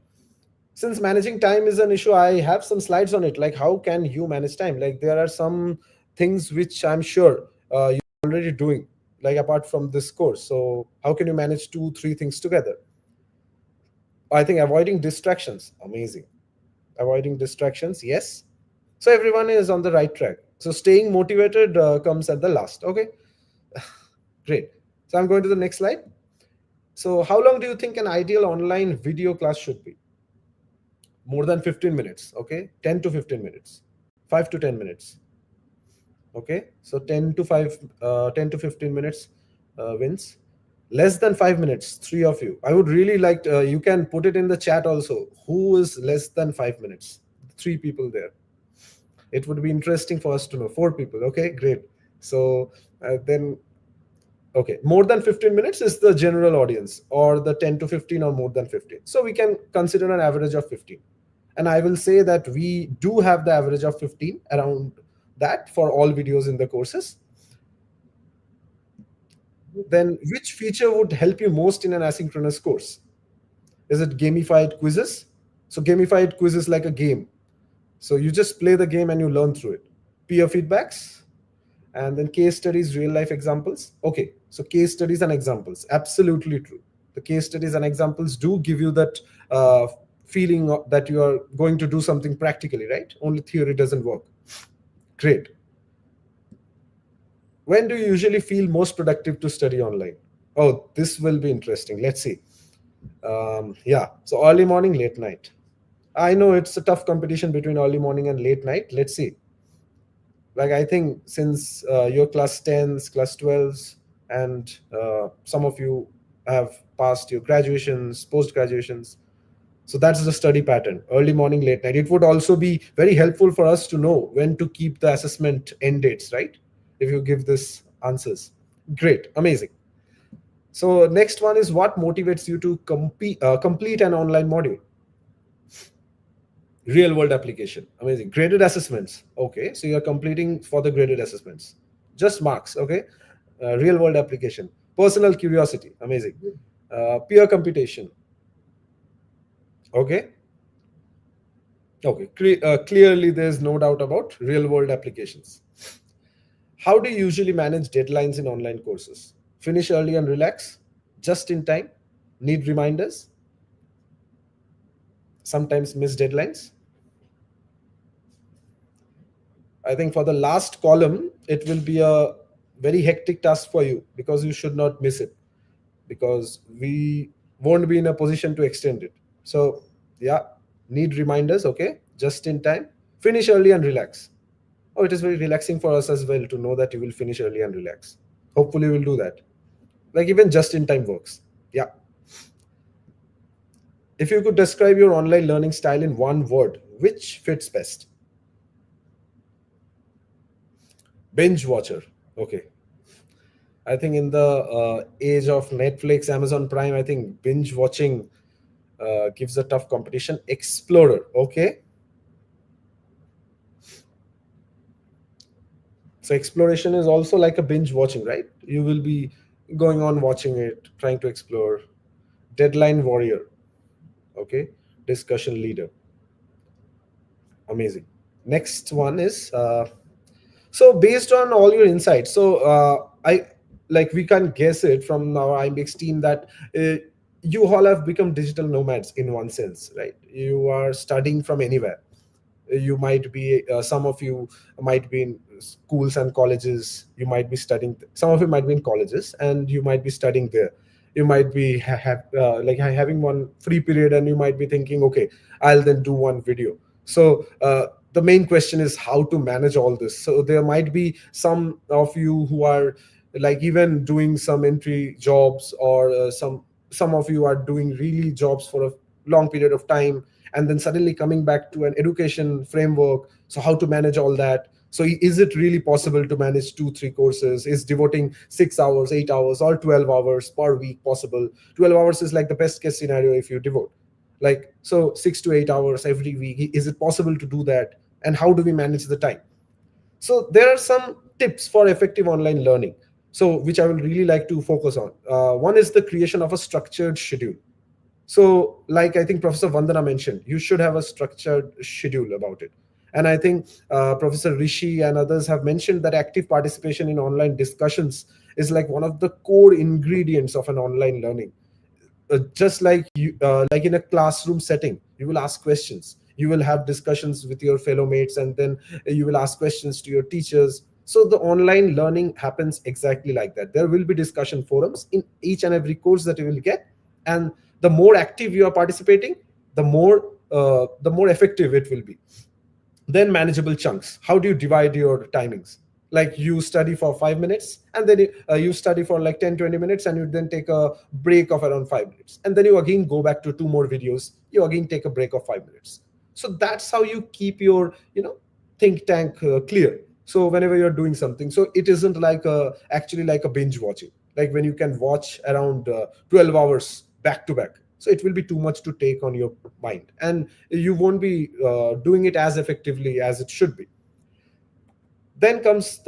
I: Since managing time is an issue, I have some slides on it. Like, how can you manage time? Like, there are some things which I'm sure you're already doing, like apart from this course. So how can you manage 2-3 things together? I think avoiding distractions. Amazing. Avoiding distractions. Yes. So everyone is on the right track. So staying motivated comes at the last. Okay. Great. So I'm going to the next slide. So how long do you think an ideal online video class should be? More than 15 minutes. Okay. 10 to 15 minutes. 5 to 10 minutes. Okay. So 10 to 15 minutes wins. Less than 5 minutes, 3 of you. I would really like to, you can put it in the chat also. Who is less than 5 minutes? 3 people there. It would be interesting for us to know. 4 people. Okay, great. So then, okay, more than 15 minutes is the general audience, or the 10 to 15 or more than 15. So we can consider an average of 15. And I will say that we do have the average of 15 around that for all videos in the courses. Then which feature would help you most in an asynchronous course? Is it gamified quizzes? So gamified quiz is like a game. So you just play the game and you learn through it. Peer feedbacks, and then case studies, real life examples. Okay, so case studies and examples, absolutely true. The case studies and examples do give you that feeling that you are going to do something practically, right? Only theory doesn't work. Great. When do you usually feel most productive to study online? Oh, this will be interesting. Let's see. Yeah, so early morning, late night. I know it's a tough competition between early morning and late night. Let's see. Like, I think since your class 10s, class 12s, and some of you have passed your graduations, post-graduations. So that's the study pattern, early morning, late night. It would also be very helpful for us to know when to keep the assessment end dates, right? If you give this answers. Great, amazing. So next one is, what motivates you to complete an online module? Real world application. Amazing. Graded assessments. Okay, so you're completing for the graded assessments. Just marks. Okay. Real world application. Personal curiosity. Amazing. Peer computation. Okay. Okay. Clearly, there's no doubt about real world applications. How do you usually manage deadlines in online courses? Finish early and relax? Just in time? Need reminders? Sometimes miss deadlines? I think for the last column, it will be a very hectic task for you, because you should not miss it, because we won't be in a position to extend it. So yeah, need reminders. Okay, just in time, finish early and relax. Oh, it is very relaxing for us as well to know that you will finish early and relax. Hopefully we'll do that. Like even just in time works. Yeah. If you could describe your online learning style in one word, which fits best? Binge watcher. Okay. I think in the age of Netflix, Amazon Prime, I think binge watching gives a tough competition. Explorer. Okay. So exploration is also like a binge watching, right? You will be going on watching it, trying to explore. Deadline warrior. Okay. Discussion leader. Amazing. Next one is so based on all your insights, so I like we can guess it from our IIMBx team that you all have become digital nomads in one sense, right? You are studying from anywhere. You might be some of you might be in schools and colleges. You might be studying, some of you might be in colleges and you might be studying there. You might be like having one free period and you might be thinking, okay, I'll then do one video. So the main question is how to manage all this. So there might be some of you who are like even doing some entry jobs, or some of you are doing really jobs for a long period of time, and then suddenly coming back to an education framework. So how to manage all that? So is it really possible to manage 2 3 courses? Is devoting 6 hours, 8 hours, or 12 hours per week possible? 12 hours is like the best case scenario if you devote, like, so 6 to 8 hours every week. Is it possible to do that? And how do we manage the time? So there are some tips for effective online learning, so which I will really like to focus on. One is the creation of a structured schedule. So like I think Professor Vandana mentioned, you should have a structured schedule about it. And I think Professor Rishi and others have mentioned that active participation in online discussions is like one of the core ingredients of an online learning. Just like you like in a classroom setting, you will ask questions, you will have discussions with your fellow mates, and then you will ask questions to your teachers. So the online learning happens exactly like that. There will be discussion forums in each and every course that you will get, and the more active you are participating, the more effective it will be. Then manageable chunks. How do you divide your timings? Like you study for 5 minutes, and then you study for like 10 20 minutes, and you then take a break of around 5 minutes, and then you again go back to 2 more videos, you again take a break of 5 minutes. So that's how you keep your think tank clear. So whenever you're doing something, so it isn't like actually like a binge watching, like when you can watch around 12 hours back to back. So it will be too much to take on your mind, and you won't be doing it as effectively as it should be. Then comes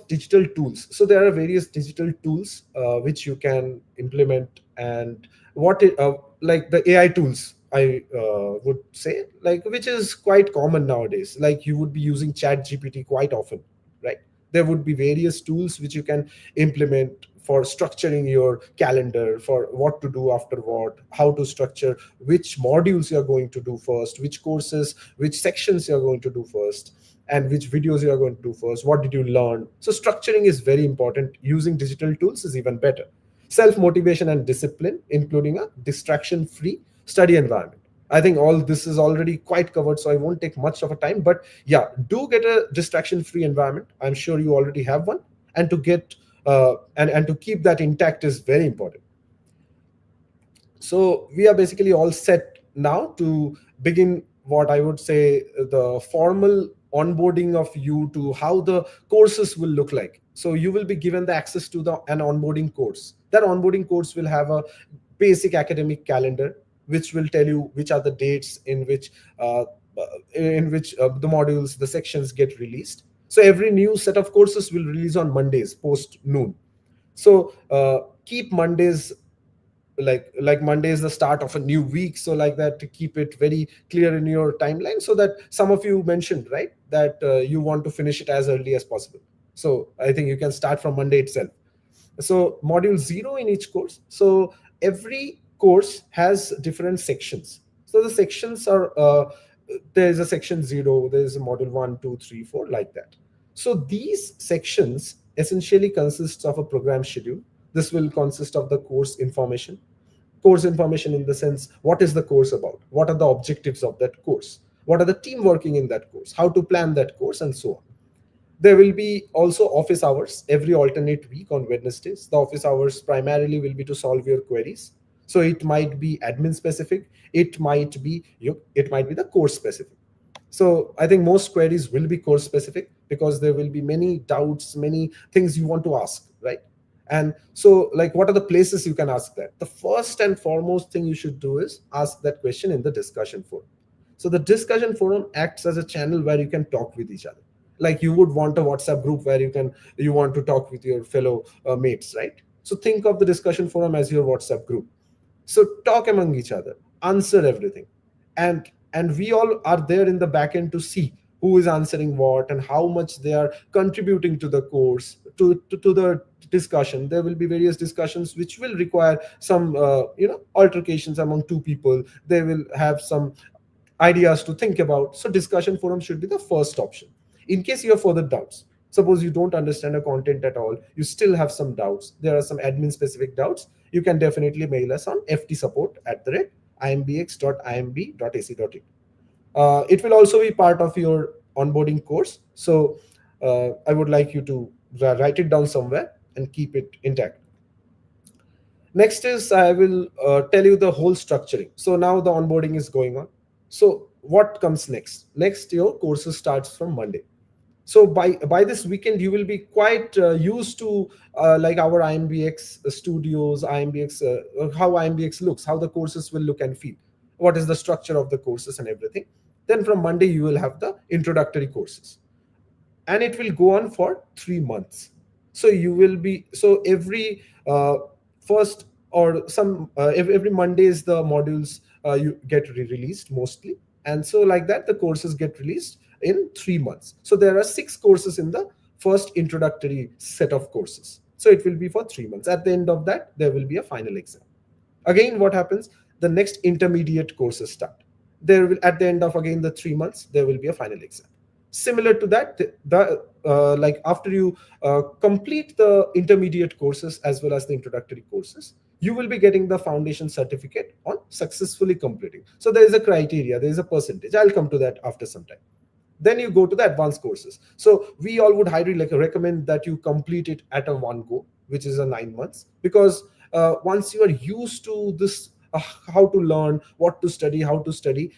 I: digital tools. So there are various digital tools which you can implement, and like the AI tools, I would say, like, which is quite common nowadays. Like you would be using chat GPT quite often, right? There would be various tools which you can implement for structuring your calendar, for what to do after what, how to structure which modules you are going to do first, which courses, which sections you are going to do first, and which videos you are going to do first, what did you learn. So structuring is very important. Using digital tools is even better. Self motivation and discipline, including a distraction free study environment. I think all this is already quite covered, so I won't take much of a time. But yeah, do get a distraction free environment. I'm sure you already have one, and to get and to keep that intact is very important. So we are basically all set now to begin what I would say the formal onboarding of you to how the courses will look like. So you will be given the access to an onboarding course. That onboarding course will have a basic academic calendar, which will tell you which are the dates in which the modules, the sections get released. So every new set of courses will release on Mondays post noon. So keep Mondays like Monday is the start of a new week, so like that, to keep it very clear in your timeline. So that some of you mentioned, right, that you want to finish it as early as possible. So I think you can start from Monday itself. So module 0 in each course. So every course has different sections. So the sections are there is a section 0, there is a module 1 2 3 4, like that. So these sections essentially consists of a program schedule. This will consist of the course information in the sense, what is the course about, what are the objectives of that course, what are the team working in that course, how to plan that course, and so on. There will be also office hours every alternate week on Wednesdays. The office hours primarily will be to solve your queries. So it might be admin specific, it might be the course specific. So I think most queries will be course specific because there will be many doubts, many things you want to ask, right? And so, like, what are the places you can ask that? The first and foremost thing you should do is ask that question in the discussion forum. So the discussion forum acts as a channel where you can talk with each other. Like you would want a WhatsApp group where you want to talk with your fellow mates, right? So think of the discussion forum as your WhatsApp group. So talk among each other, answer everything, and we all are there in the back end to see who is answering what and how much they are contributing to the course, to the discussion. There will be various discussions which will require some altercations among two people. They will have some ideas to think about. So discussion forum should be the first option. In case you have further doubts, suppose you don't understand a content at all, you still have some doubts, there are some admin specific doubts, you can definitely mail us on ftsupport@iimbx.imb.ac.in. It will also be part of your onboarding course. So I would like you to write it down somewhere and keep it intact. Next is I will tell you the whole structuring. So now the onboarding is going on. So what comes next? Next, your courses starts from Monday. So by this weekend, you will be quite used to like our IIMBx studios, IIMBx, how IIMBx looks, how the courses will look and feel, what is the structure of the courses and everything. Then from Monday, you will have the introductory courses. And it will go on for 3 months. So you will be, so every first or some, every Mondays, the modules you get released mostly. And so like that, the courses get released in 3 months. So there are 6 courses in the first introductory set of courses. So it will be for 3 months. At the end of that, there will be a final exam. Again, what happens? The next intermediate courses start. There will, at the end of again the 3 months, there will be a final exam. Similar to that, like after you complete the intermediate courses as well as the introductory courses, you will be getting the foundation certificate on successfully completing. So there is a criteria, there is a percentage. I'll come to that after some time. Then you go to the advanced courses. So we all would highly recommend that you complete it at a one go, which is a 9 months, because once you are used to this, how to learn, what to study, how to study,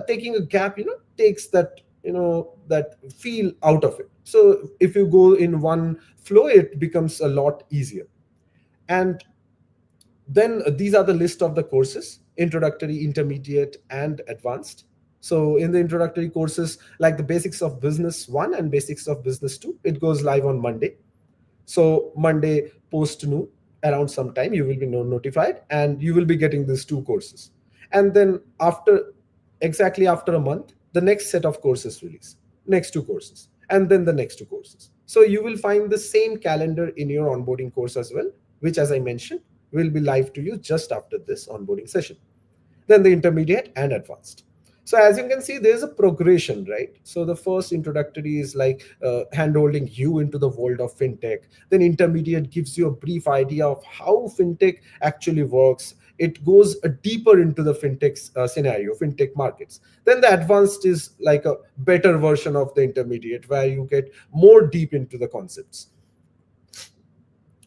I: taking a gap, takes that, that feel out of it. So if you go in one flow, it becomes a lot easier. And then these are the list of the courses: introductory, intermediate, and advanced. So in the introductory courses, like the basics of business 1 and basics of business 2, it goes live on Monday. So Monday post noon, around some time, you will be notified and you will be getting these 2 courses. And then exactly after a month, the next set of courses release, next 2 courses, and then the next 2 courses. So you will find the same calendar in your onboarding course as well, which, as I mentioned, will be live to you just after this onboarding session. Then the intermediate and advanced. So as you can see, there's a progression, right? So the first introductory is like hand-holding you into the world of fintech. Then intermediate gives you a brief idea of how fintech actually works. It goes deeper into the fintech scenario, fintech markets. Then the advanced is like a better version of the intermediate, where you get more deep into the concepts.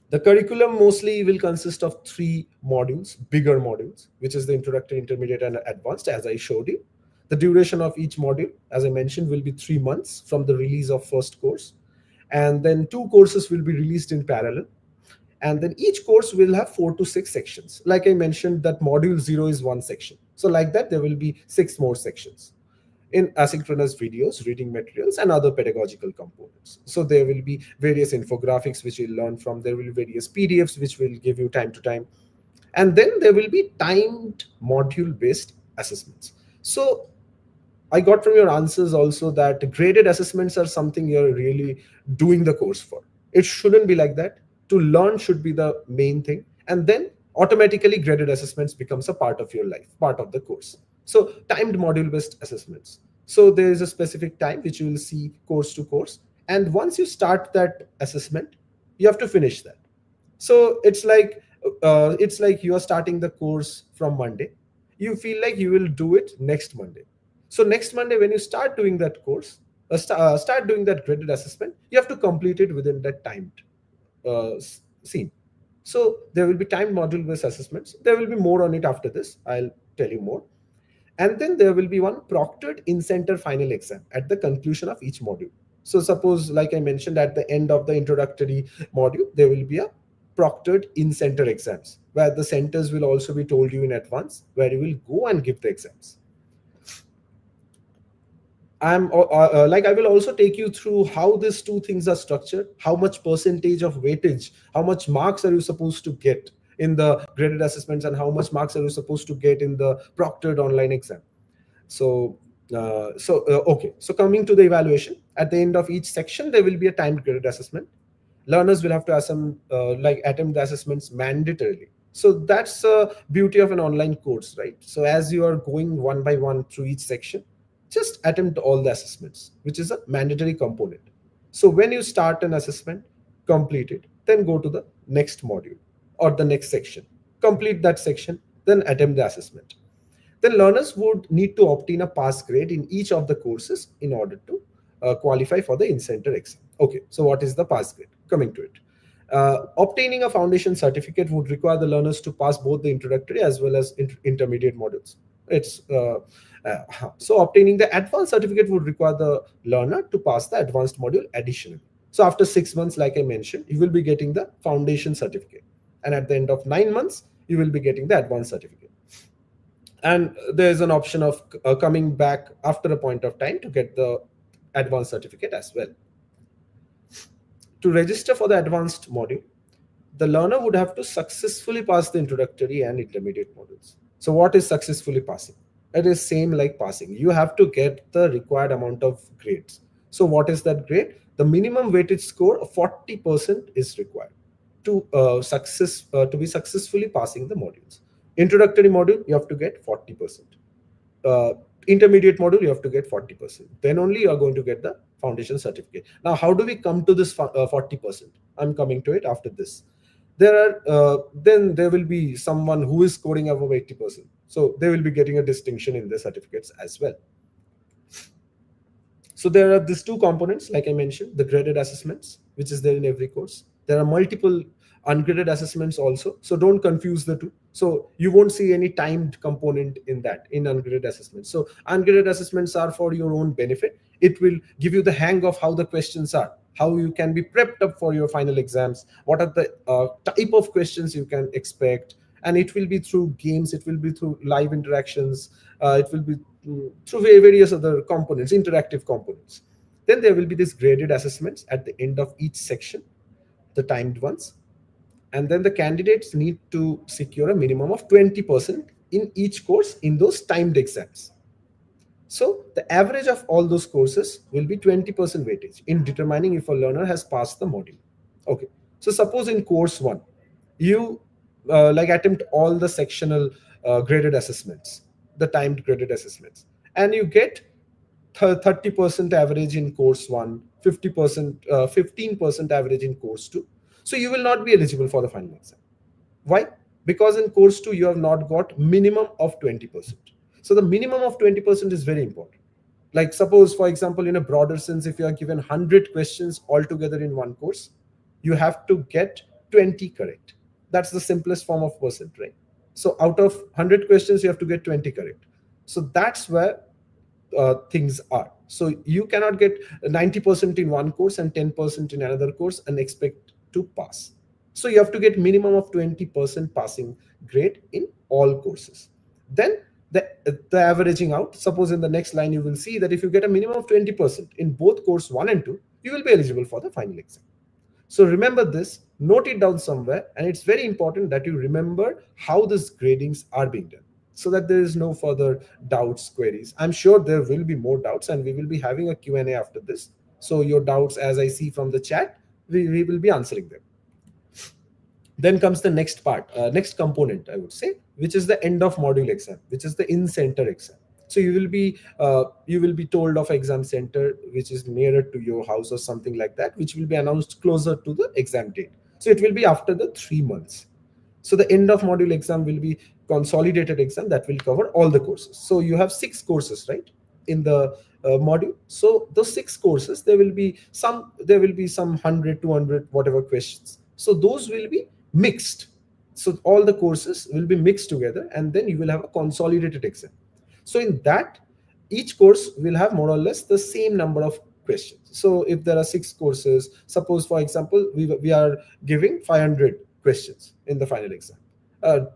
I: The curriculum mostly will consist of 3 modules, bigger modules, which is the introductory, intermediate, and advanced, as I showed you. The duration of each module, as I mentioned, will be 3 months from the release of first course. And then 2 courses will be released in parallel. And then each course will have 4 to 6 sections. Like I mentioned, that module 0 is 1 section. So like that, there will be 6 more sections in asynchronous videos, reading materials, and other pedagogical components. So there will be various infographics which you'll learn from. There will be various PDFs which will give you time to time. And then there will be timed module-based assessments. So I got from your answers also that graded assessments are something you're really doing the course for. It shouldn't be like that. To learn should be the main thing. And then automatically graded assessments becomes a part of your life, part of the course. So timed module-based assessments. So there is a specific time which you will see course to course. And once you start that assessment, you have to finish that. So it's like you are starting the course from Monday. You feel like you will do it next Monday. So next Monday, when you start doing that course, start doing that graded assessment, you have to complete it within that timed scene. So there will be timed module-based assessments. There will be more on it after this. I'll tell you more. And then there will be one proctored in-center final exam at the conclusion of each module. So suppose, like I mentioned, at the end of the introductory module, there will be a proctored in-center exams where the centers will also be told you in advance where you will go and give the exams. I will also take you through how these two things are structured, how much percentage of weightage, how much marks are you supposed to get in the graded assessments, and how much marks are you supposed to get in the proctored online exam. So coming to the evaluation, at the end of each section, there will be a timed graded assessment. Learners will have to attempt the assessments mandatorily. So that's the beauty of an online course, right? So as you are going one by one through each section, just attempt all the assessments, which is a mandatory component. So when you start an assessment, complete it, then go to the next module or the next section, complete that section, then attempt the assessment. Then learners would need to obtain a pass grade in each of the courses in order to qualify for the in-center exam. Okay, so what is the pass grade? Coming to it. Obtaining a foundation certificate would require the learners to pass both the introductory as well as intermediate modules. So obtaining the advanced certificate would require the learner to pass the advanced module additionally. So after 6 months, like I mentioned, you will be getting the foundation certificate. And at the end of 9 months, you will be getting the advanced certificate. And there's an option of coming back after a point of time to get the advanced certificate as well. To register for the advanced module, the learner would have to successfully pass the introductory and intermediate modules. So what is successfully passing? It is same like passing. You have to get the required amount of grades. So what is that grade? The minimum weightage score of 40% is required to be successfully passing the modules. Introductory module, you have to get 40%. Intermediate module, you have to get 40%. Then only you are going to get the foundation certificate. Now, how do we come to this 40%? I'm coming to it after this. Then there will be someone who is scoring above 80%. So they will be getting a distinction in their certificates as well. So there are these two components, like I mentioned, the graded assessments, which is there in every course. There are multiple ungraded assessments also. So don't confuse the two. So you won't see any timed component in ungraded assessments. So ungraded assessments are for your own benefit. It will give you the hang of how the questions are, how you can be prepped up for your final exams, what are the type of questions you can expect. And it will be through games, it will be through live interactions, it will be through various other components, interactive components. Then there will be these graded assessments at the end of each section, the timed ones. And then the candidates need to secure a minimum of 20% in each course in those timed exams. So the average of all those courses will be 20% weightage in determining if a learner has passed the module. Okay, so suppose in course 1, you attempt all the sectional graded assessments, the timed graded assessments, and you get 30% average in course 1, 15% average in course 2. So you will not be eligible for the final exam. Why? Because in course 2, you have not got minimum of 20%. So the minimum of 20% is very important. Like suppose, for example, in a broader sense, if you are given 100 questions altogether in one course, you have to get 20 correct. That's the simplest form of percent, right? So out of 100 questions, you have to get 20 correct. So that's where things are. So you cannot get 90% in one course and 10% in another course and expect to pass. So you have to get minimum of 20% passing grade in all courses. Then the averaging out, suppose in the next line, you will see that if you get a minimum of 20% in both course 1 and 2, you will be eligible for the final exam. So remember this, note it down somewhere, and it's very important that you remember how these gradings are being done so that there is no further doubts, queries. I'm sure there will be more doubts, and we will be having a Q&A after this. So your doubts, as I see from the chat, we will be answering them. Then comes the next part, next component, I would say, which is the end of module exam, which is the in-center exam. So you will be told of exam center which is nearer to your house or something like that, which will be announced closer to the exam date. So it will be after the 3 months. So the end of module exam will be consolidated exam that will cover all the courses. So you have 6 courses, right? in the module. So those 6 courses, there will be some 100, 200, whatever questions. So those will be mixed. So all the courses will be mixed together, and then you will have a consolidated exam. So in that, each course will have more or less the same number of questions. So if there are 6 courses, suppose for example we are giving 500 questions in the final exam.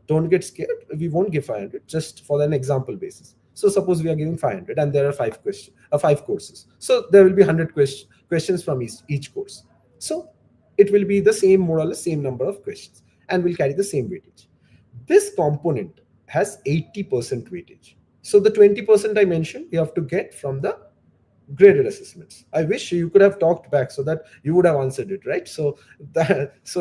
I: Don't get scared, we won't give 500, just for an example basis. So suppose we are giving 500 and there are 5 courses, so there will be 100 questions from each course. So it will be the same, more or less same number of questions, and will carry the same weightage. This component has 80% weightage. So the 20% I mentioned, you have to get from the graded assessments. I wish you could have talked back so that you would have answered it, right? So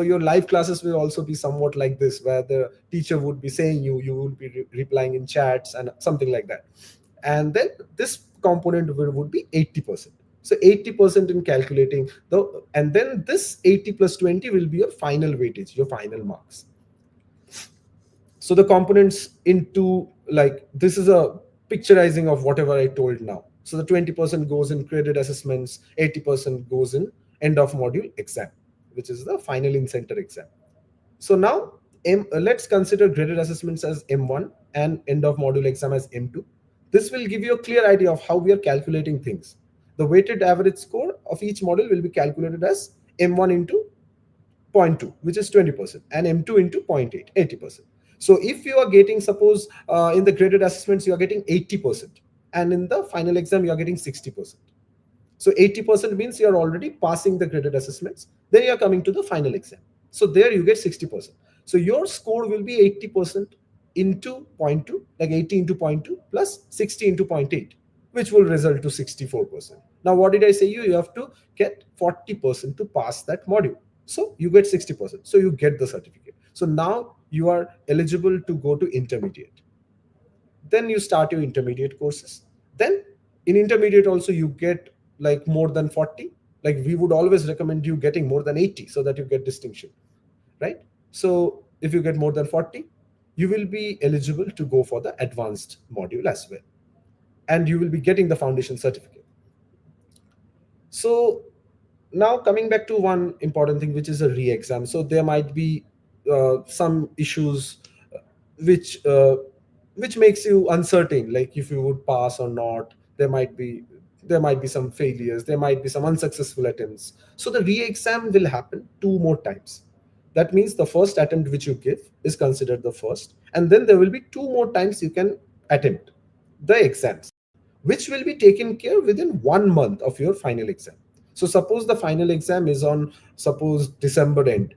I: your live classes will also be somewhat like this, where the teacher would be saying you would be replying in chats and something like that. And then this component would be 80%. So 80% in calculating and then this 80 plus 20 will be your final weightage, your final marks. So the components into, like, this is a picturizing of whatever I told now. So the 20% goes in graded assessments, 80% goes in end of module exam, which is the final in-center exam. So now let's consider graded assessments as M1 and end of module exam as M2. This will give you a clear idea of how we are calculating things. The weighted average score of each module will be calculated as M1 into 0.2, which is 20%, and M2 into 0.8, 80%. So if you are getting, suppose in the graded assessments, you are getting 80%, and in the final exam, you are getting 60%. So 80% means you are already passing the graded assessments. Then you are coming to the final exam. So there you get 60%. So your score will be 80% into 0.2, like 80 into 0.2 plus 60 into 0.8, which will result to 64%. Now, what did I say? You have to get 40% to pass that module. So you get 60%. So you get the certificate. So now you are eligible to go to intermediate. Then you start your intermediate courses. Then in intermediate also you get like more than 40. Like we would always recommend you getting more than 80 so that you get distinction, right? So if you get more than 40, you will be eligible to go for the advanced module as well. And you will be getting the foundation certificate. So now coming back to one important thing, which is a re-exam. So there might be some issues which makes you uncertain, like if you would pass or not. There might be some failures, there might be some unsuccessful attempts. So the re-exam will happen 2 more times. That means the first attempt which you give is considered the first, and then there will be 2 more times you can attempt the exams, which will be taken care within 1 month of your final exam. So suppose the final exam is on, suppose, December end.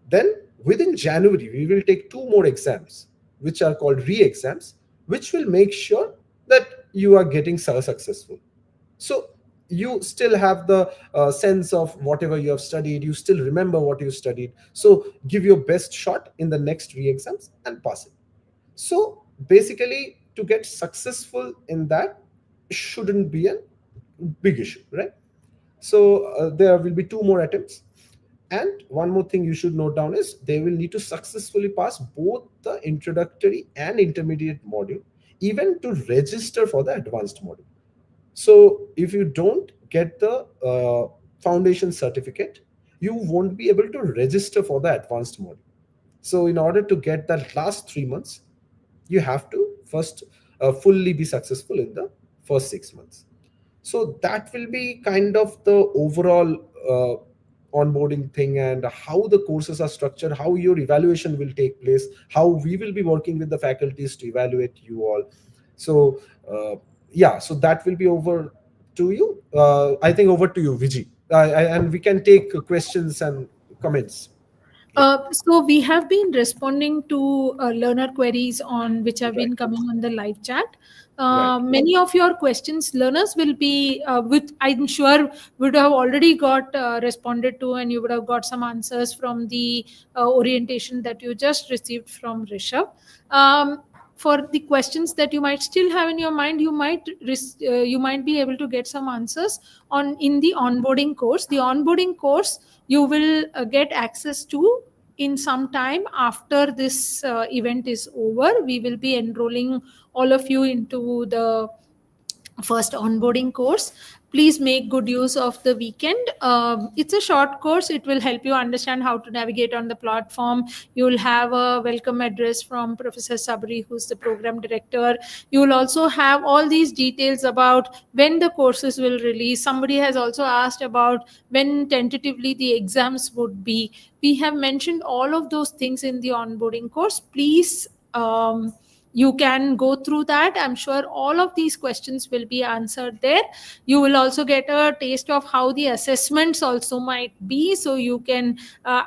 I: Then within January, we will take 2 more exams, which are called re-exams, which will make sure that you are getting successful. So you still have the sense of whatever you have studied, you still remember what you studied. So give your best shot in the next re-exams and pass it. So basically, to get successful in that shouldn't be a big issue, right? So there will be 2 more attempts. And one more thing you should note down is they will need to successfully pass both the introductory and intermediate module, even to register for the advanced module. So if you don't get the foundation certificate, you won't be able to register for the advanced module. So in order to get that last 3 months, you have to first fully be successful in the first 6 months. So that will be kind of the overall onboarding thing, and how the courses are structured, how your evaluation will take place, how we will be working with the faculties to evaluate you all. So yeah, so that will be over to you. I think over to you, Viji, and we can take questions and comments.
A: So we have been responding to learner queries on which have been coming on the live chat. Many of your questions, learners will be with, I'm sure, would have already got responded to, and you would have got some answers from the orientation that you just received from Rishabh. For the questions that you might still have in your mind, you might be able to get some answers in the onboarding course. The onboarding course you will get access to in some time after this event is over. We will be enrolling all of you into the first onboarding course. Please make good use of the weekend. It's a short course. It will help you understand how to navigate on the platform. You will have a welcome address from Professor Sabri, who's the program director. You will also have all these details about when the courses will release. Somebody has also asked about when tentatively the exams would be. We have mentioned all of those things in the onboarding course. Please, you can go through that. I'm sure all of these questions will be answered there. You will also get a taste of how the assessments also might be, so you can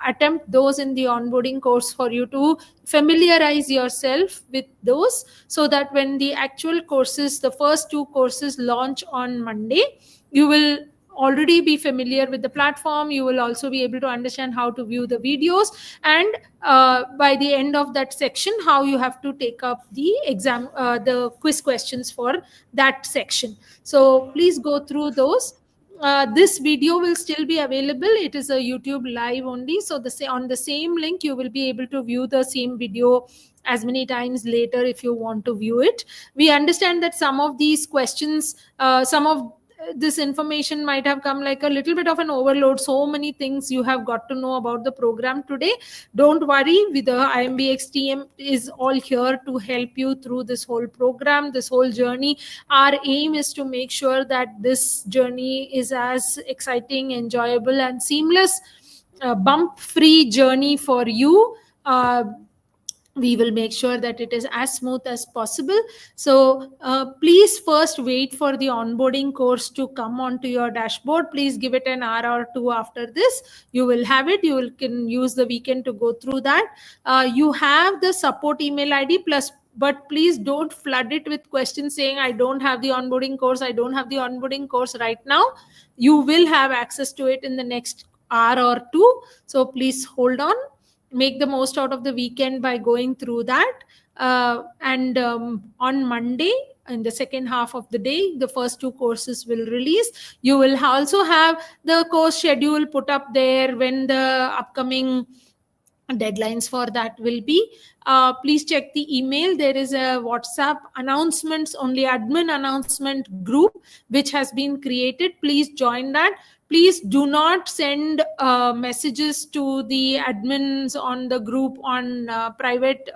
A: attempt those in the onboarding course for you to familiarize yourself with those, so that when the actual courses, the first 2 courses, launch on Monday, you will already be familiar with the platform. You will also be able to understand how to view the videos, and by the end of that section, how you have to take up the exam, the quiz questions for that section. So please go through those. This video will still be available. It is a YouTube live only, so on the same link you will be able to view the same video as many times later if you want to view it. We understand that some of these questions, some of this information might have come like a little bit of an overload. So many things you have got to know about the program today. Don't worry, with the IIMBx team is all here to help you through this whole program, this whole journey. Our aim is to make sure that this journey is as exciting, enjoyable, and seamless, bump-free journey for you. We will make sure that it is as smooth as possible. So please first wait for the onboarding course to come onto your dashboard. Please give it an hour or 2 after this. You will have it. You can use the weekend to go through that. You have the support email ID plus, but please don't flood it with questions saying, I don't have the onboarding course. I don't have the onboarding course right now. You will have access to it in the next hour or 2. So please hold on. Make the most out of the weekend by going through that. And on Monday, in the second half of the day, the first 2 courses will release. You will also have the course schedule put up there, when the upcoming deadlines for that will be. Please check the email. There is a WhatsApp announcements, only admin announcement group, which has been created. Please join that. Please do not send messages to the admins on the group on private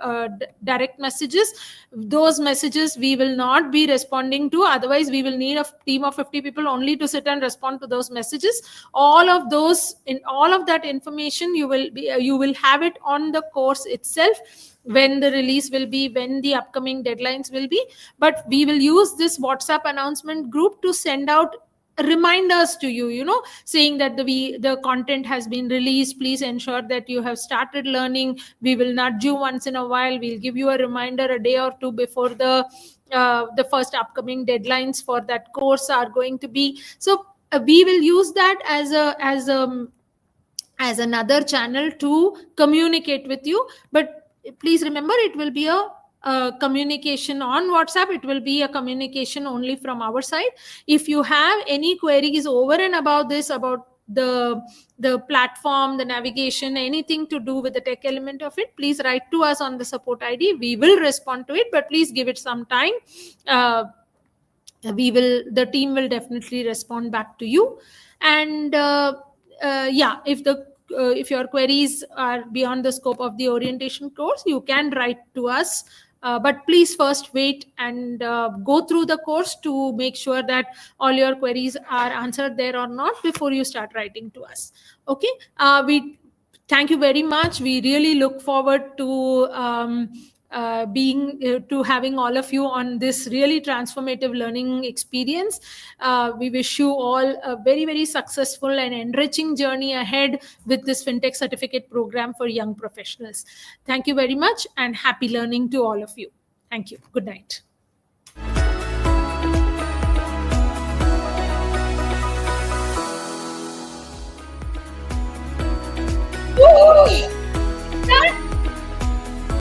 A: direct messages. Those messages we will not be responding to. Otherwise, we will need a team of 50 people only to sit and respond to those messages. All of that information you will have it on the course itself, when the release will be, when the upcoming deadlines will be. But we will use this WhatsApp announcement group to send out reminders to you, saying that the content has been released. Please ensure that you have started learning. We will nudge you once in a while. We'll give you a reminder a day or 2 before the first upcoming deadlines for that course are going to be. So we will use that as another channel to communicate with you. But please remember, it will be a communication on WhatsApp. It will be a communication only from our side. If you have any queries over and about this, about the platform, the navigation, anything to do with the tech element of it, please write to us on the support ID. We will respond to it, but please give it some time. The team will definitely respond back to you. And if your queries are beyond the scope of the orientation course, you can write to us. But please first wait and go through the course to make sure that all your queries are answered there or not before you start writing to us. Okay. We thank you very much. We really look forward to having all of you on this really transformative learning experience. We wish you all a very, very successful and enriching journey ahead with this FinTech Certificate Program for young professionals. Thank you very much, and happy learning to all of you. Thank you. Good night.
F: Woo!